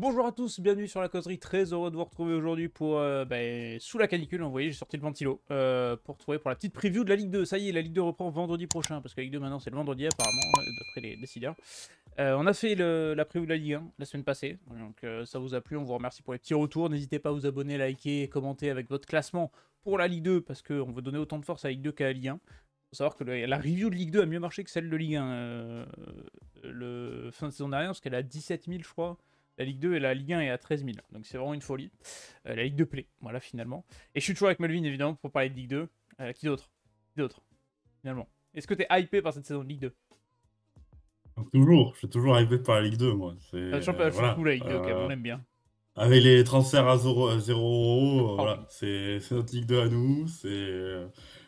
Bonjour à tous, bienvenue sur la causerie, très heureux de vous retrouver aujourd'hui pour, sous la canicule, vous voyez, j'ai sorti le ventilo, pour retrouver pour la petite preview de la Ligue 2. Ça y est, la Ligue 2 reprend vendredi prochain, parce que la Ligue 2 maintenant c'est le vendredi apparemment, d'après les décideurs. On a fait la preview de la Ligue 1 la semaine passée, donc ça vous a plu, on vous remercie pour les petits retours. N'hésitez pas à vous abonner, liker et commenter avec votre classement pour la Ligue 2, parce qu'on veut donner autant de force à la Ligue 2 qu'à la Ligue 1. Faut savoir que la review de Ligue 2 a mieux marché que celle de Ligue 1 le fin de saison dernière, parce qu'elle a 17 000 je crois. La Ligue 2 et la Ligue 1 est à 13 000. Donc c'est vraiment une folie. La Ligue 2 plaît, voilà, finalement. Et je suis toujours avec Melvin, évidemment, pour parler de Ligue 2. Qui d'autre? Qui d'autre, finalement? Est-ce que t'es hypé par cette saison de Ligue 2? Toujours, je suis toujours hypé par la Ligue 2, moi. C'est Le championnat, je voilà. trouve la Ligue 2, quand même, on aime bien. Avec les transferts à 0 €, Oh voilà, oui. c'est notre Ligue 2 à nous.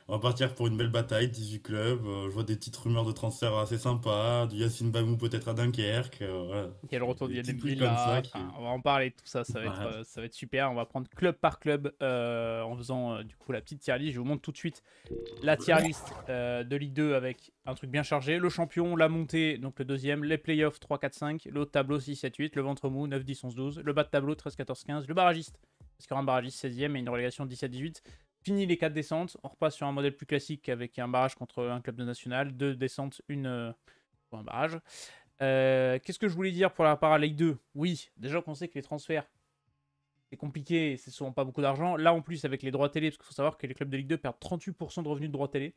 On va partir pour une belle bataille, 18 clubs. Je vois des petites rumeurs de transferts assez sympas, du Yacine Bamou peut-être à Dunkerque. Voilà. Il y a le retour Des petits d'Yadem trucs comme Villa. ça Enfin, qui. on va en parler de tout ça. Voilà. Ça va être super. On va prendre club par club en faisant du coup la petite tier list. Je vous montre tout de suite la tier list de Ligue 2 avec un truc bien chargé. Le champion, la montée, donc le deuxième, les playoffs 3, 4, 5, l'autre tableau 6, 7, 8, le ventre mou 9, 10, 11, 12, le bas de tableau 13, 14, 15, le barragiste, parce qu'il y aura un barragiste 16e et une relégation 17, 18. Fini les 4 descentes, on repasse sur un modèle plus classique avec un barrage contre un club de national, 2 descentes, une pour un barrage. Qu'est-ce que je voulais dire pour la part à Ligue 2? Oui, déjà qu'on sait que les transferts c'est compliqué et c'est souvent pas beaucoup d'argent. Là en plus avec les droits télé, parce qu'il faut savoir que les clubs de Ligue 2 perdent 38% de revenus de droits télé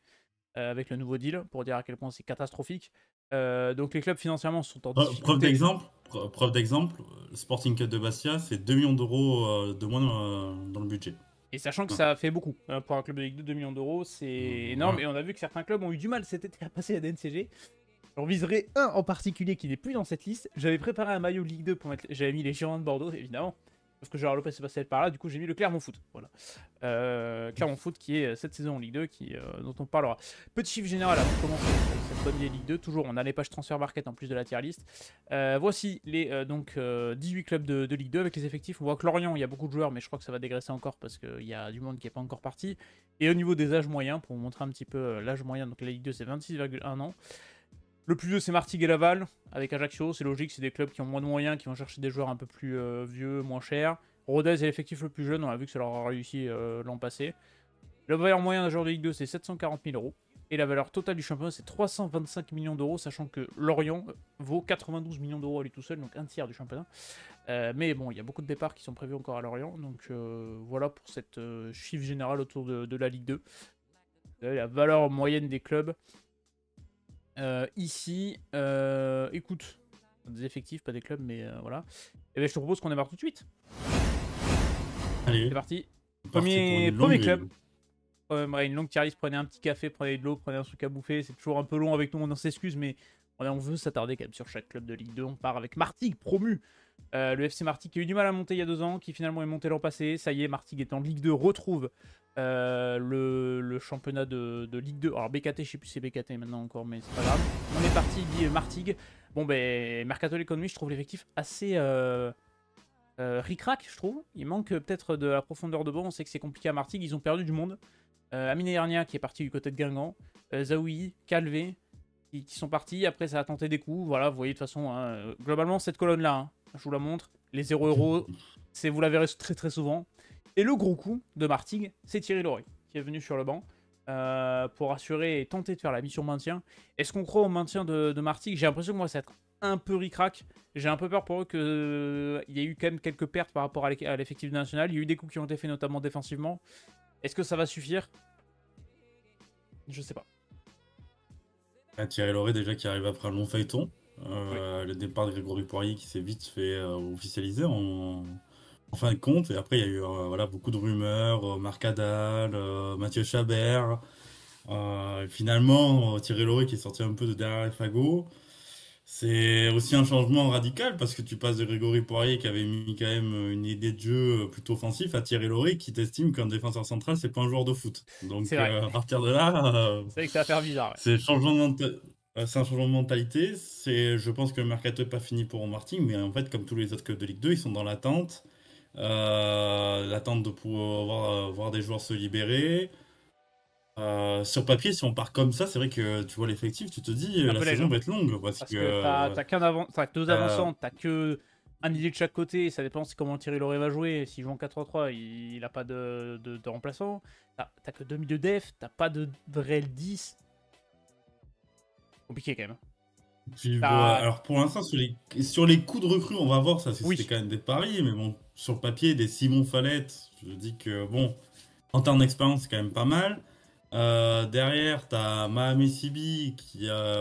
avec le nouveau deal, pour dire à quel point c'est catastrophique. Donc les clubs financièrement sont en Preuve difficulté. d'exemple, preuve d'exemple, le Sporting Club de Bastia, c'est 2 millions d'euros de moins dans le budget. Et sachant que Ouais. ça fait beaucoup pour un club de Ligue 2, 2 millions d'euros, c'est énorme. Voilà. Et on a vu que certains clubs ont eu du mal cet été à passer à la DNCG. J'en viserai un en particulier qui n'est plus dans cette liste. J'avais préparé un maillot Ligue 2 pour mettre. J'avais mis les Girondins de Bordeaux, évidemment. Parce que Gérard Lopez est passé par là, du coup j'ai mis le Clermont Foot. Voilà. Clermont Foot qui est cette saison en Ligue 2, dont on parlera. Petit chiffre général avant de commencer cette bonne vieille Ligue 2. Toujours, on a les pages transfert market en plus de la tier list. Voici les 18 clubs de Ligue 2 avec les effectifs. On voit que Lorient, il y a beaucoup de joueurs, mais je crois que ça va dégraisser encore parce qu'il y a du monde qui n'est pas encore parti. Et au niveau des âges moyens, pour vous montrer un petit peu l'âge moyen, donc la Ligue 2 c'est 26,1 ans. Le plus vieux, c'est Martigues et Laval, avec Ajaccio. C'est logique, c'est des clubs qui ont moins de moyens, qui vont chercher des joueurs un peu plus vieux, moins chers. Rodez est l'effectif le plus jeune, on a vu que ça leur a réussi l'an passé. La valeur moyenne d'un joueur de Ligue 2, c'est 740 000 euros. Et la valeur totale du championnat, c'est 325 millions d'euros, sachant que Lorient vaut 92 millions d'euros à lui tout seul, donc un tiers du championnat. Mais bon, il y a beaucoup de départs qui sont prévus encore à Lorient, donc voilà pour cette chiffre général autour de la Ligue 2. La valeur moyenne des clubs. Ici, écoute, des effectifs, pas des clubs, mais voilà. Et ben, je te propose qu'on démarre tout de suite. C'est Allez, parti. c'est parti pour Premier, une premier longue. club. Une longue tier list, prenez un petit café, prenez de l'eau, prenez un truc à bouffer. C'est toujours un peu long avec nous, on s'excuse, mais on veut s'attarder quand même sur chaque club de Ligue 2. On part avec Martigues, promu. Le FC Martigues qui a eu du mal à monter il y a 2 ans, qui finalement est monté l'an passé. Ça y est, Martigues est en Ligue 2, retrouve le championnat de Ligue 2. Alors BKT, je sais plus si c'est BKT maintenant encore, mais c'est pas grave. On est parti, dit Martigues. Bon ben, Mercato l'économie, je trouve l'effectif assez ric-rac, je trouve. Il manque peut-être de la profondeur de banc. On sait que c'est compliqué à Martigues, ils ont perdu du monde. Amine Hernia qui est parti du côté de Guingamp, Zaoui, Calvé qui sont partis. Après, ça a tenté des coups. Voilà, vous voyez de toute façon, hein, globalement, cette colonne-là, hein, je vous la montre. Les 0 €, vous la verrez très très souvent. Et le gros coup de Martigues, c'est Thierry Laurey qui est venu sur le banc pour assurer et tenter de faire la mission maintien. Est-ce qu'on croit au maintien de Martigues? J'ai l'impression que moi, ça va être un peu ric-rac. J'ai un peu peur pour eux qu'il y ait eu quand même quelques pertes par rapport à l'effectif national. Il y a eu des coups qui ont été faits notamment défensivement. Est-ce que ça va suffire? Je sais pas. Thierry Lauré déjà qui arrive après un long feuilleton. Oui. Le départ de Grégory Poirier qui s'est vite fait officialiser en fin de compte. Et après, il y a eu voilà, beaucoup de rumeurs, Marc Hadal, Mathieu Chabert. Finalement, Thierry Lauré qui est sorti un peu de derrière les fagots. C'est aussi un changement radical parce que tu passes de Grégory Poirier qui avait mis quand même une idée de jeu plutôt offensif à Thierry Lauré qui t'estime qu'un défenseur central c'est pas un joueur de foot. C'est Donc vrai. à partir de là, C'est vrai que ça va faire bizarre. Ouais. c'est c'est un changement de mentalité. Je pense que le mercato n'est pas fini pour Martin, mais en fait, comme tous les autres clubs de Ligue 2, ils sont dans l'attente. L'attente de pouvoir voir des joueurs se libérer. Sur papier, si on part comme ça, c'est vrai que tu vois l'effectif, tu te dis Un la peu léger, saison hein. va être longue parce Parce que que t'as que deux euh, avançants, t'as que un ailier de chaque côté, ça dépend comment Thierry Lauré va jouer. S'il joue en 4-3-3, il a pas de remplaçant. T'as que 2 milieux def, t'as pas de vrai 10. Compliqué quand même. Puis, alors pour l'instant, sur les coups de recrue, on va voir, ça Oui. c'était quand même des paris, mais bon, sur le papier, des Simon Fallette, je dis que bon, en termes d'expérience, c'est quand même pas mal. Derrière, t'as Mahame Sibi,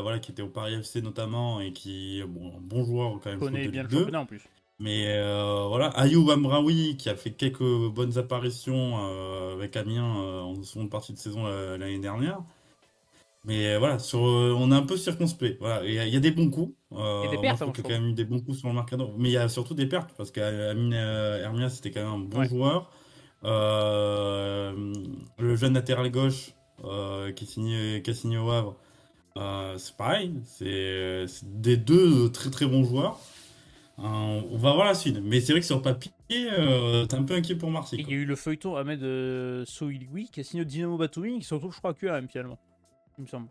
voilà, qui était au Paris FC notamment, et qui est bon, un bon joueur quand même, je trouve, Connaît de bien Ligue le 2. championnat en plus. Mais voilà, Ayoub Amraoui, qui a fait quelques bonnes apparitions avec Amiens en seconde partie de saison l'année dernière. Mais voilà, on est un peu circonspect. Voilà, il y a des bons coups. Et des Moi, je pertes, hein, trouve je qu'il y a trouve. quand même eu des bons coups sur le mercato. Mais il y a surtout des pertes, parce qu'Amine Hermia, c'était quand même un bon Ouais. joueur. Euh, le jeune latéral gauche qui a signé au Havre, c'est pareil. C'est des deux très très bons joueurs. On va voir la suite. Mais c'est vrai que sur le papier, t'es un peu inquiet pour Marseille, Et il quoi. y a eu le feuilleton Ahmed Sohiloui qui a signé au Dynamo Batumi, qui se retrouve, je crois, à QRM finalement. Il me semble.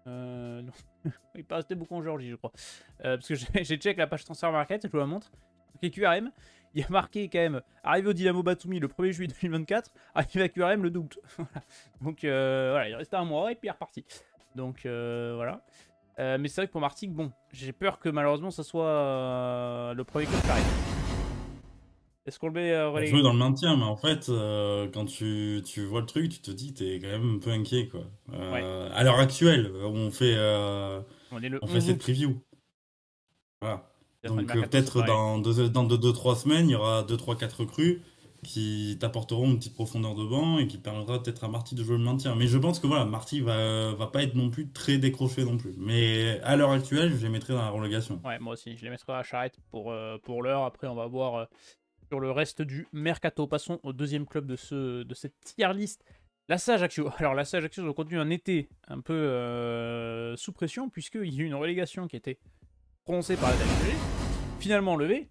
Non. Il pas resté beaucoup en Géorgie, je crois. Parce que j'ai check la page transfert market, je vous la montre. Ok, QRM, il y a marqué quand même arrivé au Dynamo Batumi le 1er juillet 2024, arrivé à QRM le 2 août. Voilà. Donc voilà, il restait un mois et puis il est reparti. Donc voilà. Mais c'est vrai que pour Martigues, bon, j'ai peur que malheureusement ça soit le premier club qui arrive. Est-ce qu'on le met Jouer relégué? dans le maintien, mais en fait, quand tu vois le truc, tu te dis, t'es quand même un peu inquiet, quoi. Ouais, À l'heure actuelle, on est le on fait 11 cette août. preview. Voilà. La fin du Donc mercato, c'est peut-être pareil. dans 2-3 semaines, il y aura 2-3-4 recrues qui t'apporteront une petite profondeur de banc et qui permettra peut-être à Marty de jouer le maintien. Mais je pense que voilà, Marty va pas être non plus très décroché non plus. Mais à l'heure actuelle, je les mettrai dans la relégation. Ouais, moi aussi, je les mettrai à la charrette pour l'heure. Après, on va voir sur le reste du mercato. Passons au deuxième club de cette tier list. La Sage Ajaccio. Alors, la Sage Ajaccio a connu un été un peu sous pression, puisqu'il y a eu une relégation qui était prononcée par la DFG, finalement levée,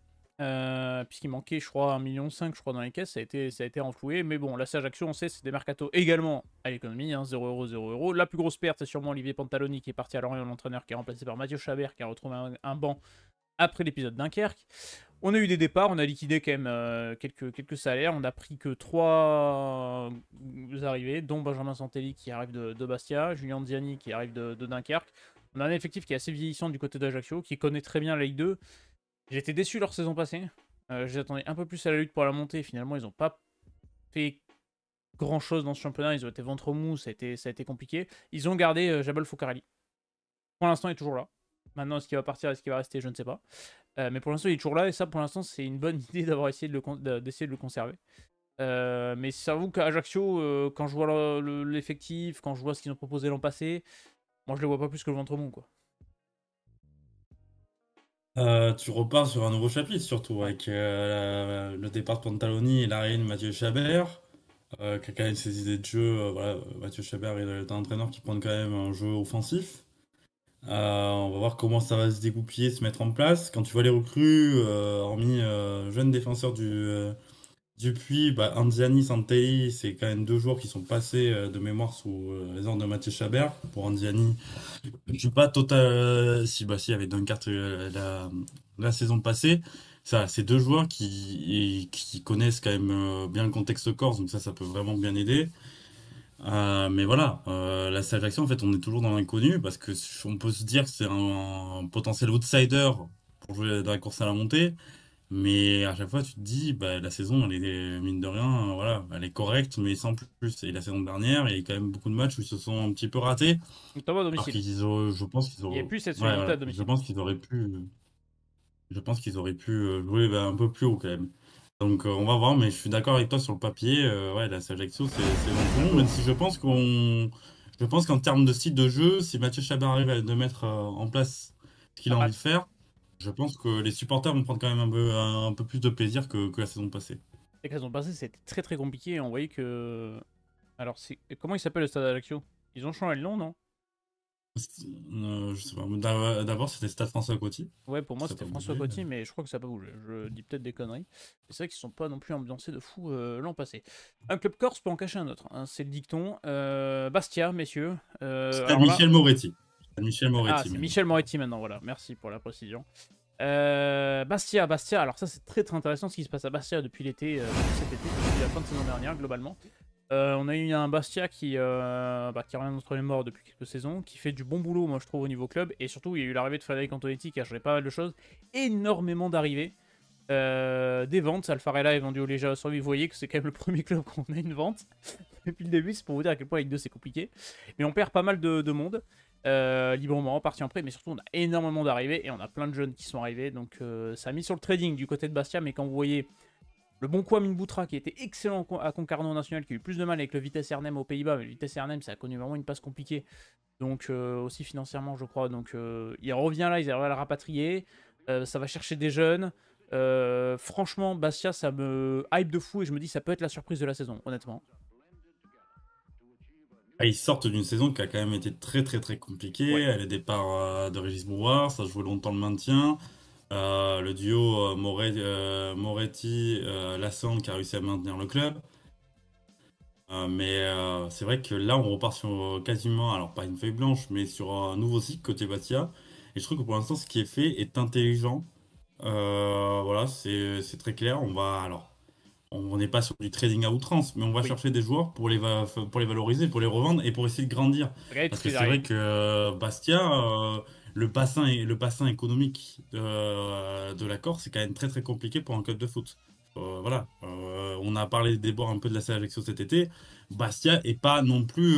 puisqu'il manquait, je crois, 1,5 million, je crois, dans les caisses. Ça a été renfloué. Mais bon, la Sage Ajaccio, on sait, c'est des mercatos également à l'économie, hein, 0 €, 0 €. La plus grosse perte, c'est sûrement Olivier Pantaloni qui est parti à Lorient, l'entraîneur qui est remplacé par Mathieu Chabert, qui a retrouvé un banc après l'épisode Dunkerque. On a eu des départs, on a liquidé quand même quelques salaires, on a pris que 3 arrivées, dont Benjamin Santelli qui arrive de Bastia, Julien Ziani qui arrive de Dunkerque. On a un effectif qui est assez vieillissant du côté d'Ajaccio, qui connaît très bien la Ligue 2. J'ai été déçu leur saison passée, je les attendais un peu plus à la lutte pour la montée, finalement ils n'ont pas fait grand chose dans ce championnat, ils ont été ventre mou, ça a été compliqué. Ils ont gardé Jabal Foukarali. Pour l'instant il est toujours là. Maintenant, est-ce qu'il va partir, est-ce qu'il va rester, je ne sais pas. Mais pour l'instant, il est toujours là, et ça, pour l'instant, c'est une bonne idée d'avoir essayé d'essayer de le conserver. Mais j'avoue qu'à Ajaccio, quand je vois l'effectif, quand je vois ce qu'ils ont proposé l'an passé, moi, je les vois pas plus que le ventre mou, quoi. Tu repars sur un nouveau chapitre, surtout Ouais. avec le départ de Pantaloni et l'arrivée de Mathieu Chabert, qui a quand même ses idées de jeu. Voilà, Mathieu Chabert est un entraîneur qui prend quand même un jeu offensif. On va voir comment ça va se dégoupiller, se mettre en place. Quand tu vois les recrues, hormis jeunes défenseurs du Puy, bah, Anziani, Santelli, c'est quand même deux joueurs qui sont passés de mémoire sous les ordres de Mathieu Chabert. Pour Anziani, je suis pas total. Si, bah, si, avec Dunkirk la saison passée. Ça, c'est deux joueurs qui connaissent quand même bien le contexte corse, donc ça peut vraiment bien aider. Mais voilà, la Sage en fait, on est toujours dans l'inconnu parce que on peut se dire que c'est un potentiel outsider pour jouer dans la course à la montée. Mais à chaque fois, tu te dis, bah, la saison, elle est, mine de rien, voilà, elle est correcte, mais sans plus. Et la saison dernière, il y a eu quand même beaucoup de matchs où ils se sont un petit peu ratés. Notamment à Alors domicile. je pense qu'ils Il n'y a auraient, plus cette ouais, solidité à voilà, domicile. je pense qu'ils auraient pu jouer bah, un peu plus haut quand même. Donc on va voir, mais je suis d'accord avec toi sur le papier. Ouais, la Ajaccio, c'est long, même si je pense qu'en termes de style de jeu, si Mathieu Chabert arrive à de mettre en place ce qu'il Ah a bah, envie de faire, je pense que les supporters vont prendre quand même un peu plus de plaisir que la saison passée. c'est que la saison passée, c'était très très compliqué. Et on voyait que. Alors, comment il s'appelle le stade d'Ajaccio? Ils ont changé le nom, non? Je sais pas. D'abord, c'était Stade François Coty. Ouais, pour moi Ça n'a c'était pas François bougé. Coty, mais je crois que ça n'a pas bougé. Je dis peut-être des conneries. C'est vrai qu'ils sont pas non plus ambiancés de fou l'an passé. Un club corse peut en cacher un autre, hein, c'est le dicton. Bastia, messieurs. Stade Alors là. Michel Moretti. Stade Michel Ah, Moretti c'est maintenant. Michel Moretti maintenant, voilà. Merci pour la précision. Bastia, alors ça c'est très très intéressant ce qui se passe à Bastia depuis l'été, cet été, depuis la fin de saison dernière globalement. On a eu un Bastia qui a rien entre les morts depuis quelques saisons, qui fait du bon boulot moi je trouve au niveau club, et surtout il y a eu l'arrivée de Frédéric Antonetti qui a changé pas mal de choses, énormément d'arrivées. Des ventes, Alfarella est vendu au Legia Survie, vous voyez que c'est quand même le premier club qu'on a une vente depuis le début, c'est pour vous dire à quel point avec 2 c'est compliqué. Mais on perd pas mal de monde, librement, parti en prêt, mais surtout on a énormément d'arrivées et on a plein de jeunes qui sont arrivés, donc ça a mis sur le trading du côté de Bastia, mais quand vous voyez le bon Kwame Boutra qui était excellent à Concarneau National, qui a eu plus de mal avec le Vitesse Arnhem aux Pays-Bas, mais le Vitesse Arnhem ça a connu vraiment une passe compliquée, donc aussi financièrement je crois, donc il revient là, ils arrivent à le rapatrier, ça va chercher des jeunes. Franchement, Bastia, ça me hype de fou et je me dis ça peut être la surprise de la saison, honnêtement. Ils sortent d'une saison qui a quand même été très très très compliquée. Ouais. Les départs de Régis Brouard, ça jouait longtemps le maintien. Le duo Moretti-Lassande qui a réussi à maintenir le club. Mais c'est vrai que là, on repart sur quasiment, alors pas une feuille blanche, mais sur un nouveau cycle côté Bastia. Et je trouve que pour l'instant, ce qui est fait est intelligent. Voilà, c'est très clair. Alors, on n'est pas sur du trading à outrance, mais on va Oui. chercher des joueurs pour les valoriser, pour les revendre et pour essayer de grandir. Regardez tout Parce ce que qu'ils c'est vrai arrivent. que Bastia, le bassin économique de la Corse, c'est quand même très très compliqué pour un club de foot. Voilà. On a parlé des bords un peu de la CA Ajaccio cet été. Bastia est pas non plus,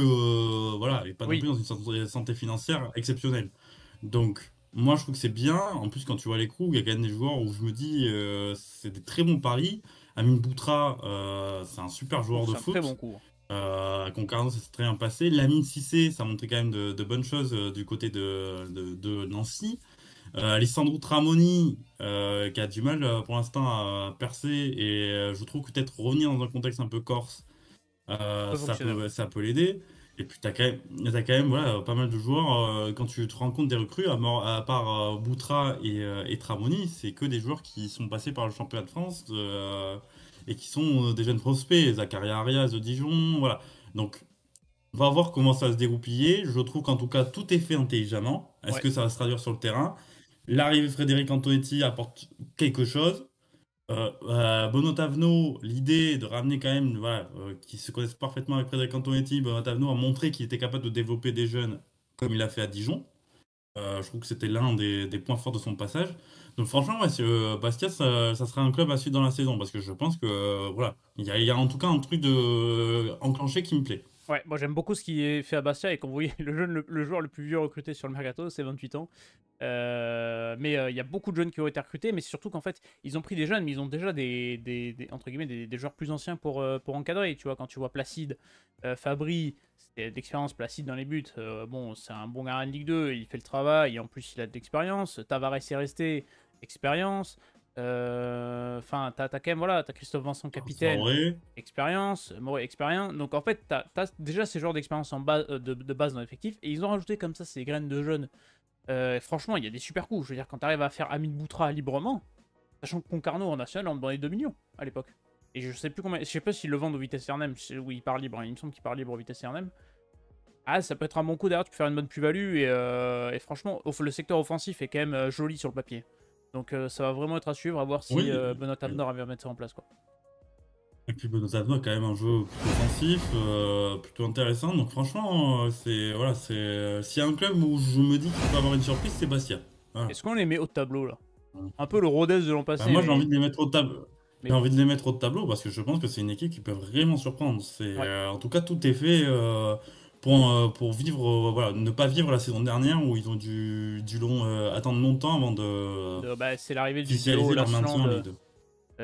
voilà, est pas non plus Oui. dans une santé financière exceptionnelle. Donc, moi, je trouve que c'est bien. En plus, quand tu vois les crews, il y a quand même des joueurs où je me dis, c'est des très bons paris. Amine Boutra, c'est un super Oh, joueur de c'est un très bon foot. coup. À Concarneau, ça s'est très bien passé. Lamine Cissé, ça a montré quand même de bonnes choses du côté de Nancy. Alessandro Tramoni, qui a du mal pour l'instant à percer. Et je trouve que peut-être revenir dans un contexte un peu corse, Ça peut fonctionner, ouais. ça peut l'aider. Et puis t'as quand même voilà, pas mal de joueurs. Quand tu te rends compte des recrues, à part Boutra et Tramoni, c'est que des joueurs qui sont passés par le championnat de France et qui sont des jeunes prospects. Zakaria Arias de Dijon, voilà. Donc on va voir comment ça va se dégoupiller. Je trouve qu'en tout cas tout est fait intelligemment. Est-ce Ouais. que ça va se traduire sur le terrain? L'arrivée de Frédéric Antonetti apporte quelque chose. Bonotavno, l'idée de ramener quand même, voilà, qui se connaissent parfaitement avec Frédéric Antonetti, Bonotavno a montré qu'il était capable de développer des jeunes comme il l'a fait à Dijon. Je trouve que c'était l'un des points forts de son passage. Donc franchement, ouais, Bastia, ça serait un club à suivre dans la saison parce que je pense que voilà, il y a en tout cas un truc de enclenché qui me plaît. Ouais, moi j'aime beaucoup ce qui est fait à Bastia, et quand vous voyez le joueur le plus vieux recruté sur le mercato, c'est 28 ans. Mais il y a beaucoup de jeunes qui ont été recrutés, mais c'est surtout qu'en fait, ils ont pris des jeunes, mais ils ont déjà entre guillemets, des joueurs plus anciens pour encadrer. Tu vois, quand tu vois Placide, Fabry, c'est d'expérience. Placide dans les buts. Bon, c'est un bon gardien de Ligue 2, il fait le travail, et en plus il a de l'expérience. Tavares est resté, expérience. Enfin, t'as quand même, voilà, t'as Christophe Vincent, capitaine, Traoré, expérience, Moré, expérience. Donc en fait, t'as déjà ces joueurs d'expérience en base, de base dans l'effectif, et ils ont rajouté comme ça ces graines de jeunes. Franchement, il y a des super coups. Je veux dire, quand t'arrives à faire Amine Boutra librement, sachant que Concarneau en national, on demandait 2 millions à l'époque. Et je sais plus combien, je sais pas s'ils le vendent au Vitesse Arnhem, où il part libre, hein. Il me semble qu'il part libre au Vitesse Arnhem. Ah, ça peut être un bon coup derrière, tu peux faire une bonne plus-value, et franchement, le secteur offensif est quand même joli sur le papier. Donc ça va vraiment être à suivre, à voir si oui. Benoît Avenor va mettre ça en place, quoi. Et puis Bonotavno a quand même un jeu plutôt offensif, plutôt intéressant. Donc franchement, c'est voilà, s'il y a un club où je me dis qu'il peut avoir une surprise, c'est Bastia. Voilà. Est-ce qu'on les met haut de tableau, là? Un peu le Rodez de l'an Bah, passé, moi, j'ai envie de les mettre au tableau. mais J'ai bon. envie de les mettre au tableau parce que je pense que c'est une équipe qui peut vraiment surprendre. Ouais. En tout cas, tout est fait pour vivre, voilà, ne pas vivre la saison dernière où ils ont attendre longtemps avant de Bah, c'est l'arrivée du duo officialiser leur maintien en Lasland, Ligue 2.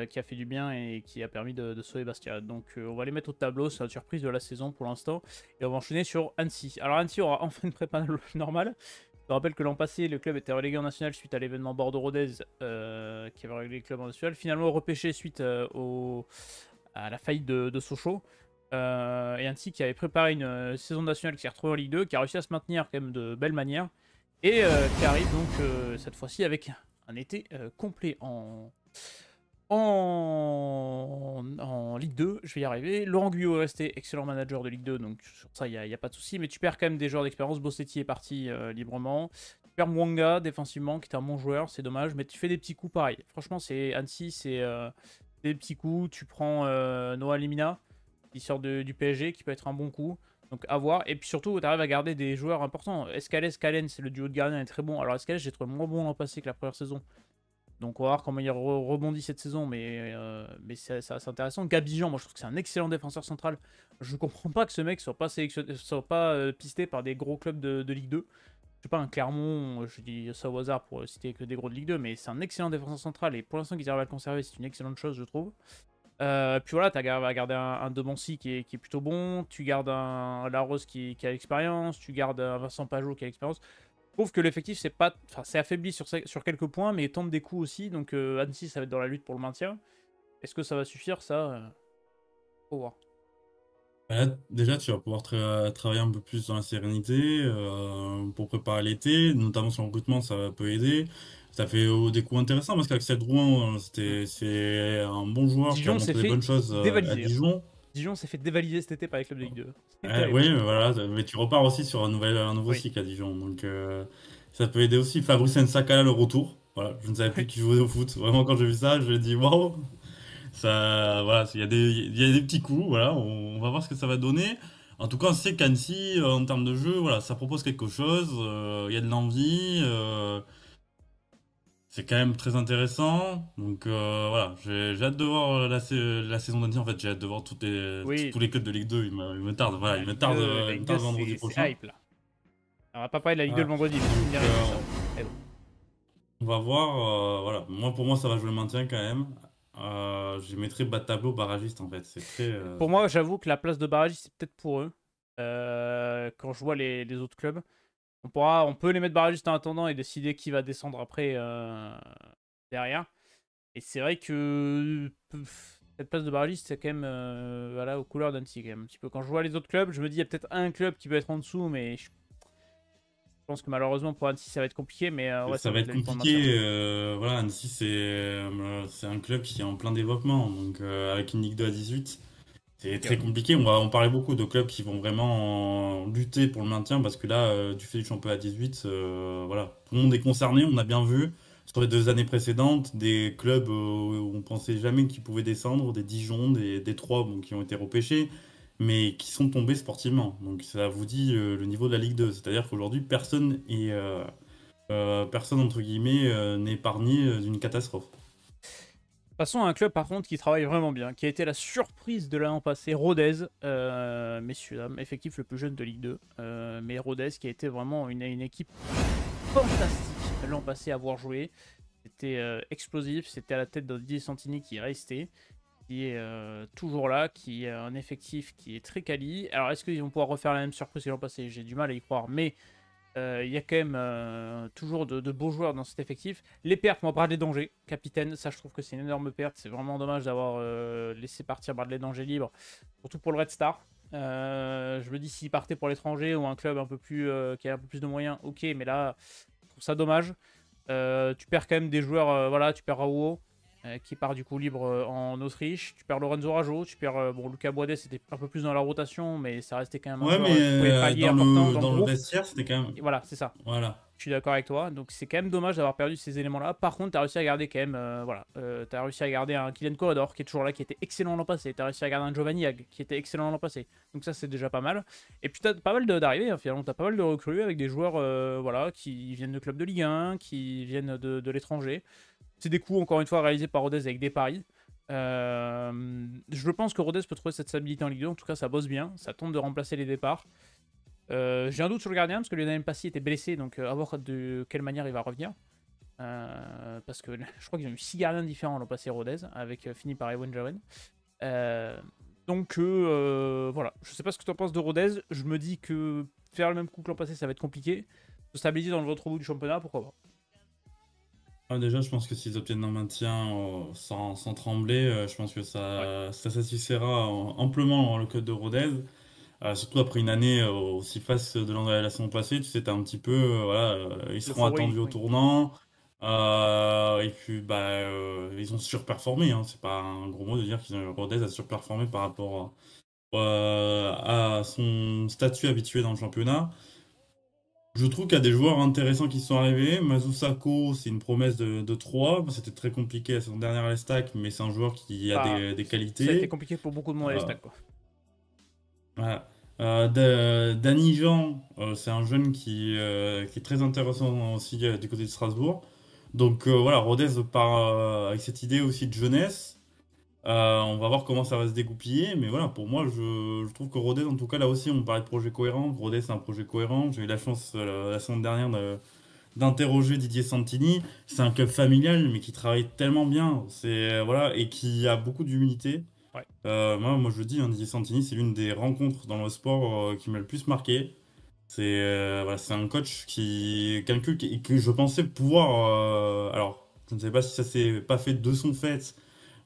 qui a fait du bien et qui a permis de sauver Bastia. Donc on va les mettre au tableau, c'est la surprise de la saison pour l'instant. Et on va enchaîner sur Annecy. Alors Annecy aura enfin une prépa normale. Je rappelle que l'an passé, le club était relégué en national suite à l'événement Bordeaux-Rodez, qui avait relégué le club en national. Finalement repêché suite à la faillite de Sochaux. Et Annecy qui avait préparé une saison nationale, qui s'est retrouvée en Ligue 2, qui a réussi à se maintenir quand même de belle manière. Et qui arrive donc cette fois-ci avec un été complet en Ligue 2, je vais y arriver. Laurent Guyot est resté excellent manager de Ligue 2, donc sur ça, il n'y a pas de souci. Mais tu perds quand même des joueurs d'expérience. Bossetti est parti librement. perds Mwanga défensivement, qui est un bon joueur, c'est dommage, mais tu fais des petits coups pareil. Franchement, Annecy, c'est des petits coups. Tu prends Noah Limina, qui sort du PSG, qui peut être un bon coup. Donc à voir. Et puis surtout, tu arrives à garder des joueurs importants. Escalès, Calen, c'est le duo de gardien est très bon. Alors Escalès, j'ai trouvé moins bon l'an passé que la première saison. Donc on va voir comment il rebondit cette saison, mais c'est assez intéressant. Gabijan, moi je trouve que c'est un excellent défenseur central. Je comprends pas que ce mec soit pas sélectionné, soit pas pisté par des gros clubs de Ligue 2. Je sais pas, un Clermont, je dis ça au hasard pour citer que des gros de Ligue 2, mais c'est un excellent défenseur central et pour l'instant qu'ils arrivent à le conserver, c'est une excellente chose je trouve. Puis voilà, tu as gardé un Demancy qui est plutôt bon, tu gardes un Larose qui a l'expérience, tu gardes un Vincent Pajot qui a l'expérience. Je trouve que l'effectif c'est affaibli sur quelques points, mais il tente des coups aussi. Donc Annecy, ça va être dans la lutte pour le maintien. Est-ce que ça va suffire? Ça, faut voir. Là, déjà, tu vas pouvoir travailler un peu plus dans la sérénité pour préparer l'été, notamment sur le recrutement, ça peut aider. Ça fait des coups intéressants parce qu'Axel Drouin, Mm. c'est un bon joueur qui a Dijon s'est montré des fait bonnes choses à dévaliser. Dijon. Dijon s'est fait dévaliser cet été par les clubs de Ligue 2. C'est terrible. Oui, mais voilà, mais tu repars aussi sur un nouveau Oui. cycle à Dijon, donc ça peut aider aussi. Fabrice Nsakala, le retour. Voilà, je ne savais plus Oui. qu'il jouait au foot. Vraiment, quand j'ai vu ça, je me dis waouh, ça, voilà, il y a des petits coups. Voilà, on va voir ce que ça va donner. En tout cas, on sait qu'Annecy, en termes de jeu, voilà, ça propose quelque chose. Il y a de l'envie. C'est quand même très intéressant. Donc voilà, j'ai hâte de voir la saison d'Annecy. En fait, j'ai hâte de voir Oui. tous les clubs de Ligue 2. Il me tarde. Voilà, La Ligue 2, la il me Ligue 2 tarde vendredi c'est prochain. hype là. Alors, on va pas parler de la Ligue 2 le Voilà. vendredi, mais tu me Donc dirais tout ça. Mais bon. on va voir. Voilà, pour moi, ça va jouer le maintien quand même. Je mettrais bas de tableau barragiste en fait. C'est très. Pour moi, j'avoue que la place de barrage, c'est peut-être pour eux. Quand je vois les autres clubs. On peut les mettre barragistes en attendant et décider qui va descendre après derrière. Et c'est vrai que cette place de barragiste, c'est quand même voilà, aux couleurs d'Annecy quand même. Un petit peu. Quand je vois les autres clubs, je me dis il y a peut-être un club qui peut être en dessous, mais je pense que malheureusement pour Annecy, ça va être compliqué. Mais ouais, ça Ça va va être être la lutte pour le maintien. compliqué. Voilà, Annecy, c'est un club qui est en plein développement. Donc, avec une Ligue 2 à 18, c'est Ok, très ouais. compliqué. On parlait beaucoup de clubs qui vont vraiment lutter pour le maintien parce que là, du fait du championnat à 18, voilà, tout le monde est concerné. On a bien vu sur les 2 années précédentes des clubs où on pensait jamais qu'ils pouvaient descendre, des Dijon, des Troyes bon, qui ont été repêchés, mais qui sont tombés sportivement. Donc, ça vous dit le niveau de la Ligue 2. C'est-à-dire qu'aujourd'hui, personne entre guillemets n'est épargné d'une catastrophe. Passons à un club par contre qui travaille vraiment bien, qui a été la surprise de l'an passé, Rodez, messieurs, dames, effectif le plus jeune de Ligue 2, mais Rodez qui a été vraiment une équipe fantastique l'an passé à avoir joué. C'était explosif, c'était à la tête de Didier Santini qui est resté, qui est toujours là, qui a un effectif qui est très quali. Alors est-ce qu'ils vont pouvoir refaire la même surprise que l'an passé? J'ai du mal à y croire, mais il y a quand même toujours de beaux joueurs dans cet effectif. Les pertes, moi, Bradley Danger, capitaine, ça je trouve que c'est une énorme perte. C'est vraiment dommage d'avoir laissé partir Bradley Danger libre, surtout pour le Red Star. Je me dis s'il partait pour l'étranger ou un club un peu plus qui a un peu plus de moyens, ok, mais là, je trouve ça dommage. Tu perds quand même des joueurs, voilà, tu perds Raoult, qui part du coup libre en Autriche. Tu perds Lorenzo Rajo, tu perds bon, Lucas Boadé, c'était un peu plus dans la rotation, mais ça restait quand même un Ouais, joueur mais qui pouvait pallier important dans le dans le groupe. vestiaire, c'était quand même. Et voilà, c'est ça. Voilà. Je suis d'accord avec toi. Donc c'est quand même dommage d'avoir perdu ces éléments-là. Par contre, tu as réussi à garder quand même. Voilà. Tu as réussi à garder un Kylian Corredor qui est toujours là, qui était excellent l'an passé. Tu as réussi à garder un Giovanni Hag qui était excellent l'an passé. Donc ça, c'est déjà pas mal. Et puis tu as pas mal d'arrivées, hein, finalement. Tu as pas mal de recrues avec des joueurs voilà, qui viennent de clubs de Ligue 1, qui viennent de l'étranger. C'est des coups, encore une fois, réalisés par Rodez avec des paris. Je pense que Rodez peut trouver cette stabilité en Ligue 2. En tout cas, ça bosse bien. Ça tente de remplacer les départs. J'ai un doute sur le gardien parce que Lionel Mpassi était blessé, donc à voir de quelle manière il va revenir. Parce que je crois qu'ils ont eu 6 gardiens différents l'an passé Rodez, avec fini par Ewan Jawen. Donc voilà, je sais pas ce que tu en penses de Rodez. Je me dis que faire le même coup que l'an passé, ça va être compliqué. Se stabiliser dans le ventre bout du championnat, pourquoi pas. Ah, déjà, je pense que s'ils obtiennent un maintien sans trembler, je pense que Ouais, ça satisfera amplement le club de Rodez. Surtout après une année aussi faste de la saison passée, tu sais, t'as un petit peu, voilà, ils seront l'euphorie, attendus au oui. tournant. Et puis, bah, ils ont surperformé. Hein. C'est pas un gros mot de dire qu'ils ont Rodez a surperformé par rapport à son statut habitué dans le championnat. Je trouve qu'il y a des joueurs intéressants qui sont arrivés. Mazu Sakho, c'est une promesse de 3. C'était très compliqué à son dernière les stacks, mais c'est un joueur qui a Bah, des ça a été qualités. compliqué pour beaucoup de monde à les Euh, stacks, quoi. voilà. Danny Jean, c'est un jeune qui est très intéressant aussi du côté de Strasbourg. Donc voilà, Rodez part avec cette idée aussi de jeunesse. On va voir comment ça va se dégoupiller, mais voilà, pour moi, je trouve que Rodez, en tout cas, là aussi, on parlait de projet cohérent. Rodez, c'est un projet cohérent. J'ai eu la chance la semaine dernière d'interroger Didier Santini. C'est un club familial, mais qui travaille tellement bien, voilà, et qui a beaucoup d'humilité. Ouais. Moi, je dis, hein, Didier Santini, c'est l'une des rencontres dans le sport qui m'a le plus marqué. Voilà, c'est un coach quelqu'un que je pensais pouvoir. Alors, je ne sais pas si ça s'est pas fait de son fait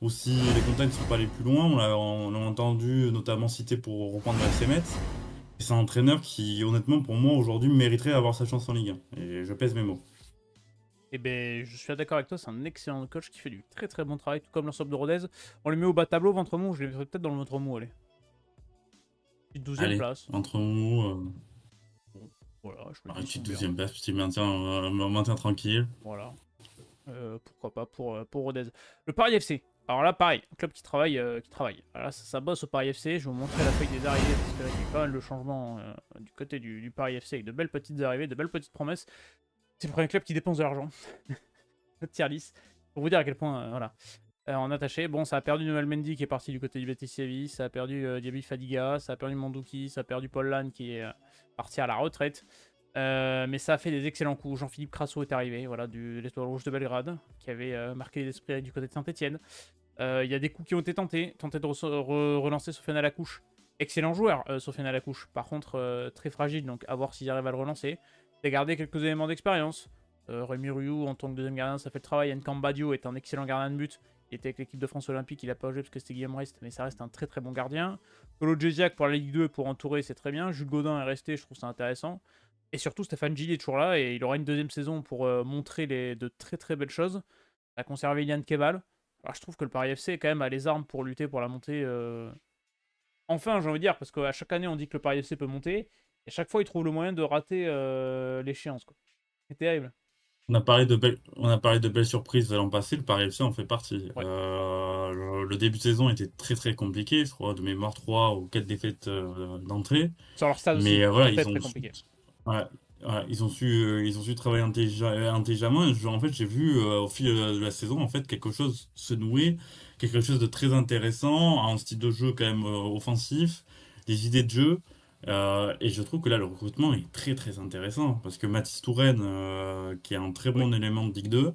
ou si les contacts ne sont pas allés plus loin. On l'a entendu notamment cité pour reprendre le FC Metz. Et c'est un entraîneur qui, honnêtement, pour moi, aujourd'hui, mériterait d'avoir sa chance en Ligue 1. Et je pèse mes mots. Et ben, je suis d'accord avec toi, c'est un excellent coach qui fait du très très bon travail, tout comme l'ensemble de Rodez. On le met au bas de tableau, ventre mou, je le mettrais peut-être dans le ventre mou, allez. Petite 12e Allez, place. entre nous, Bon, voilà, je me une dis, ils sont petite bien. 12e place, petit maintien tranquille. Voilà. Pourquoi pas pour Rodez. Le Paris FC. Alors là, pareil, un club qui travaille. Voilà, ça bosse au Paris FC. Je vais vous montrer la feuille des arrivées parce qu'il y a eu pas mal de changements du côté du Paris FC avec de belles petites arrivées, de belles petites promesses. C'est le premier club qui dépense de l'argent. Notre tier list. Pour vous dire à quel point, voilà. En attaché, bon, ça a perdu Noël Mendy qui est parti du côté du Betis Séville, ça a perdu Diaby Fadiga, ça a perdu Mandouki, ça a perdu Paul Lannes qui est parti à la retraite. Mais ça a fait des excellents coups. Jean-Philippe Crasso est arrivé, voilà, de l'Étoile Rouge de Belgrade, qui avait marqué l'esprit du côté de Saint-Etienne. Il y a des coups qui ont été tentés de relancer Sofiane Alacouche. Excellent joueur, Sofiane Alacouche. Par contre, très fragile, donc à voir s'ils arrivent à le relancer. Il a gardé quelques éléments d'expérience. Rémi Rioux en tant que deuxième gardien, ça fait le travail. Yann Badio est un excellent gardien de but. Il était avec l'équipe de France Olympique, il a pas joué parce que c'était Guillaume Rest, mais ça reste un très très bon gardien. Polo Djesiak pour la Ligue 2 pour entourer, c'est très bien. Jules Godin est resté, je trouve ça intéressant. Et surtout, Stéphane Gilly est toujours là et il aura une deuxième saison pour montrer de très très belles choses. Il a conservé Ilian Keval. Alors, je trouve que le Paris FC quand même a les armes pour lutter pour la montée. Enfin, j'ai envie de dire, parce qu'à chaque année on dit que le Paris FC peut monter, et à chaque fois il trouve le moyen de rater l'échéance, quoi. C'est terrible. On a parlé de belles surprises l'an passé, le Paris FC en fait partie. Ouais. Le début de saison était très très compliqué, je crois de mémoire 3 ou 4 défaites d'entrée. Sur leur stade aussi, Mais voilà, très très compliqué. ouais, ils ont su travailler intelligemment. En fait, j'ai vu au fil de la saison en fait quelque chose se nouer, quelque chose de très intéressant, un style de jeu quand même offensif, des idées de jeu. Et je trouve que là, le recrutement est très très intéressant parce que Mathis Touraine, qui est un très Oui. bon élément de Ligue 2,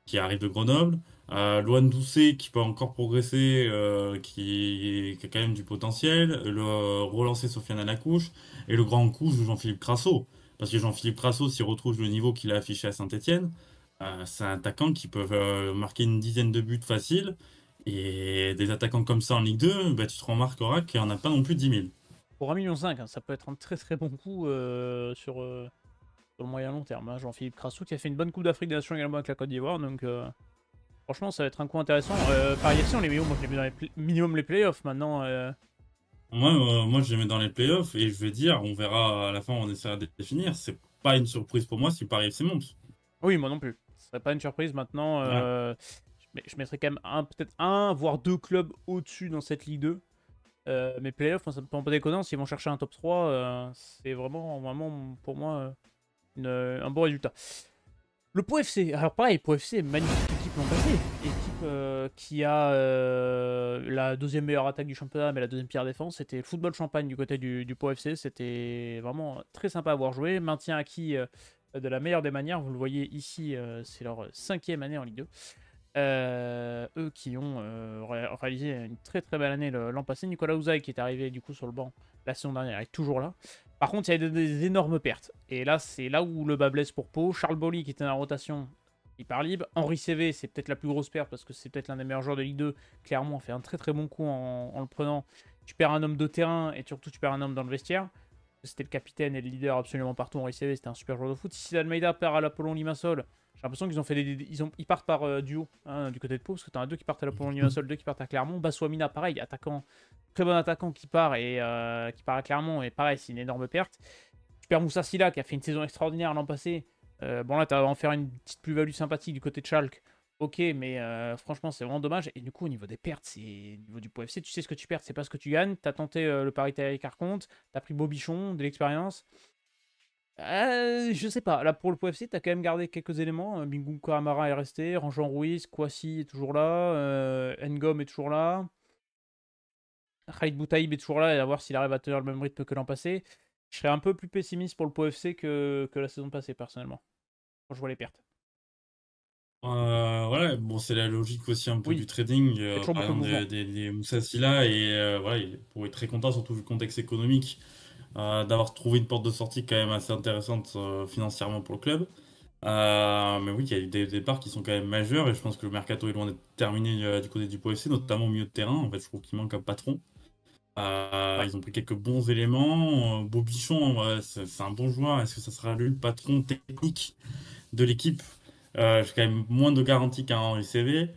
qui arrive de Grenoble, Loane Doucet qui peut encore progresser, qui a quand même du potentiel, relancer Sofiane Alacouche, et le grand coup, Jean-Philippe Crasso. Parce que Jean-Philippe Crasso, s'il retrouve le niveau qu'il a affiché à Saint-Etienne, c'est un attaquant qui peut marquer une dizaine de buts faciles. Et des attaquants comme ça en Ligue 2, bah, tu te remarqueras qu'il n'y en a pas non plus 10 000. Pour 1,5 million, hein, ça peut être un très très bon coup sur le moyen long terme, hein. Jean-Philippe Crassou qui a fait une bonne Coupe d'Afrique des Nations également avec la Côte d'Ivoire, donc franchement ça va être un coup intéressant. Paris FC, on les met où? Moi je les mets dans les minimum les playoffs maintenant. Moi, je les mets dans les playoffs et je vais dire, on verra à la fin, on essaiera de définir. C'est pas une surprise pour moi si Paris FC monte. Oui, moi non plus. Ce serait pas une surprise maintenant. Voilà. Je mettrais quand même peut-être un, voire deux clubs au-dessus dans cette Ligue 2. Mais playoffs, moi, ça me semble pas déconnant. S'ils vont chercher un top 3, c'est vraiment pour moi un bon résultat. Le Pau FC, alors pareil, Pau FC, magnifique équipe l'an passé. Équipe qui a la deuxième meilleure attaque du championnat, mais la deuxième pire défense. C'était le football champagne du côté du Pau FC. C'était vraiment très sympa à voir jouer. Maintien acquis de la meilleure des manières. Vous le voyez ici, c'est leur 5e année en Ligue 2. Eux qui ont réalisé une très très belle année l'an passé. Nicolas Ouzaï qui est arrivé du coup sur le banc la saison dernière est toujours là. Par contre, il y a des énormes pertes. Et là, c'est là où le bas blesse pour Pau. Charles Bolly qui était en rotation, il part libre. Henri CV, c'est peut-être la plus grosse perte parce que c'est peut-être l'un des meilleurs joueurs de Ligue 2. Clairement, on fait un très très bon coup en le prenant. Tu perds un homme de terrain et surtout tu perds un homme dans le vestiaire. C'était le capitaine et le leader absolument partout. Henri CV, c'était un super joueur de foot. Si Almeida perd à l'Apollon Limassol, j'ai l'impression qu'ils ont fait ils partent par duo, hein, du côté de Pau, parce que tu as deux qui partent à l'Apollon Limassol, deux qui partent à Clermont. Bassouamina, pareil, attaquant, très bon attaquant qui part à Clermont, et pareil, c'est une énorme perte. perds Moussa Sylla qui a fait une saison extraordinaire l'an passé. Bon, là, tu vas en faire une petite plus-value sympathique du côté de Schalke. Ok, mais franchement, c'est vraiment dommage. Et du coup, au niveau des pertes, au niveau du POFC, tu sais ce que tu perds, c'est pas ce que tu gagnes. Tu as tenté le pari avec Arconte, tu as pris Bobichon, de l'expérience. Je sais pas. Là, pour le POFC, tu as quand même gardé quelques éléments. Bingu Kamara est resté, Ranjan Ruiz, Kwasi est toujours là, Ngom est toujours là. Khalid Boutaïb est toujours là et à voir s'il arrive à tenir le même rythme que l'an passé. Je serais un peu plus pessimiste pour le POFC que la saison passée, personnellement. Quand je vois les pertes. Voilà, bon, c'est la logique aussi un peu du Oui, trading. il y a toujours Par beaucoup de exemple, mouvements. des Moussa Sylla, et voilà, il pourrait être très content, surtout vu le contexte économique, d'avoir trouvé une porte de sortie quand même assez intéressante financièrement pour le club. Mais oui, il y a eu des départs qui sont quand même majeurs, et je pense que le mercato est loin d'être terminé du côté du POFC, notamment au milieu de terrain. En fait, je trouve qu'il manque un patron. Ouais. Ils ont pris quelques bons éléments. Bobichon, ouais, c'est un bon joueur. Est-ce que ça sera lui le patron technique de l'équipe? J'ai quand même moins de garanties qu'un Henri CV.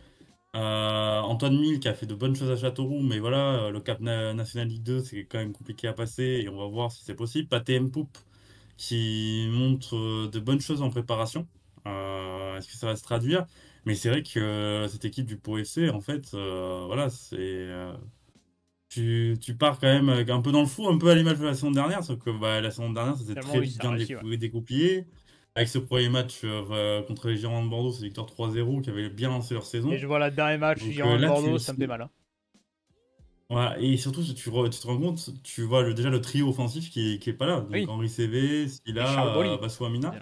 Antoine Mille qui a fait de bonnes choses à Châteauroux, mais voilà, le cap national Ligue 2, c'est quand même compliqué à passer et on va voir si c'est possible. Pathé Mboup qui montre de bonnes choses en préparation. Est-ce que ça va se traduire? Mais c'est vrai que cette équipe du Pau FC, en fait, voilà, tu pars quand même un peu dans le fou, un peu à l'image de la saison dernière, sauf que bah, la saison dernière, ça s'est Finalement, très oui, vite ça a bien réussi, ouais. dégoupillé. Avec ce premier match contre les Girondins de Bordeaux, c'est victoire 3-0 qui avait bien lancé leur Et saison. je vois la dernier match, Donc Girondins de là, Bordeaux, ça me fait mal. Hein. voilà. Et surtout, tu te rends compte, tu vois déjà le trio offensif qui est pas là. Donc Oui, Henri CV, et Charles Silla, Bolly. Bassou Amina.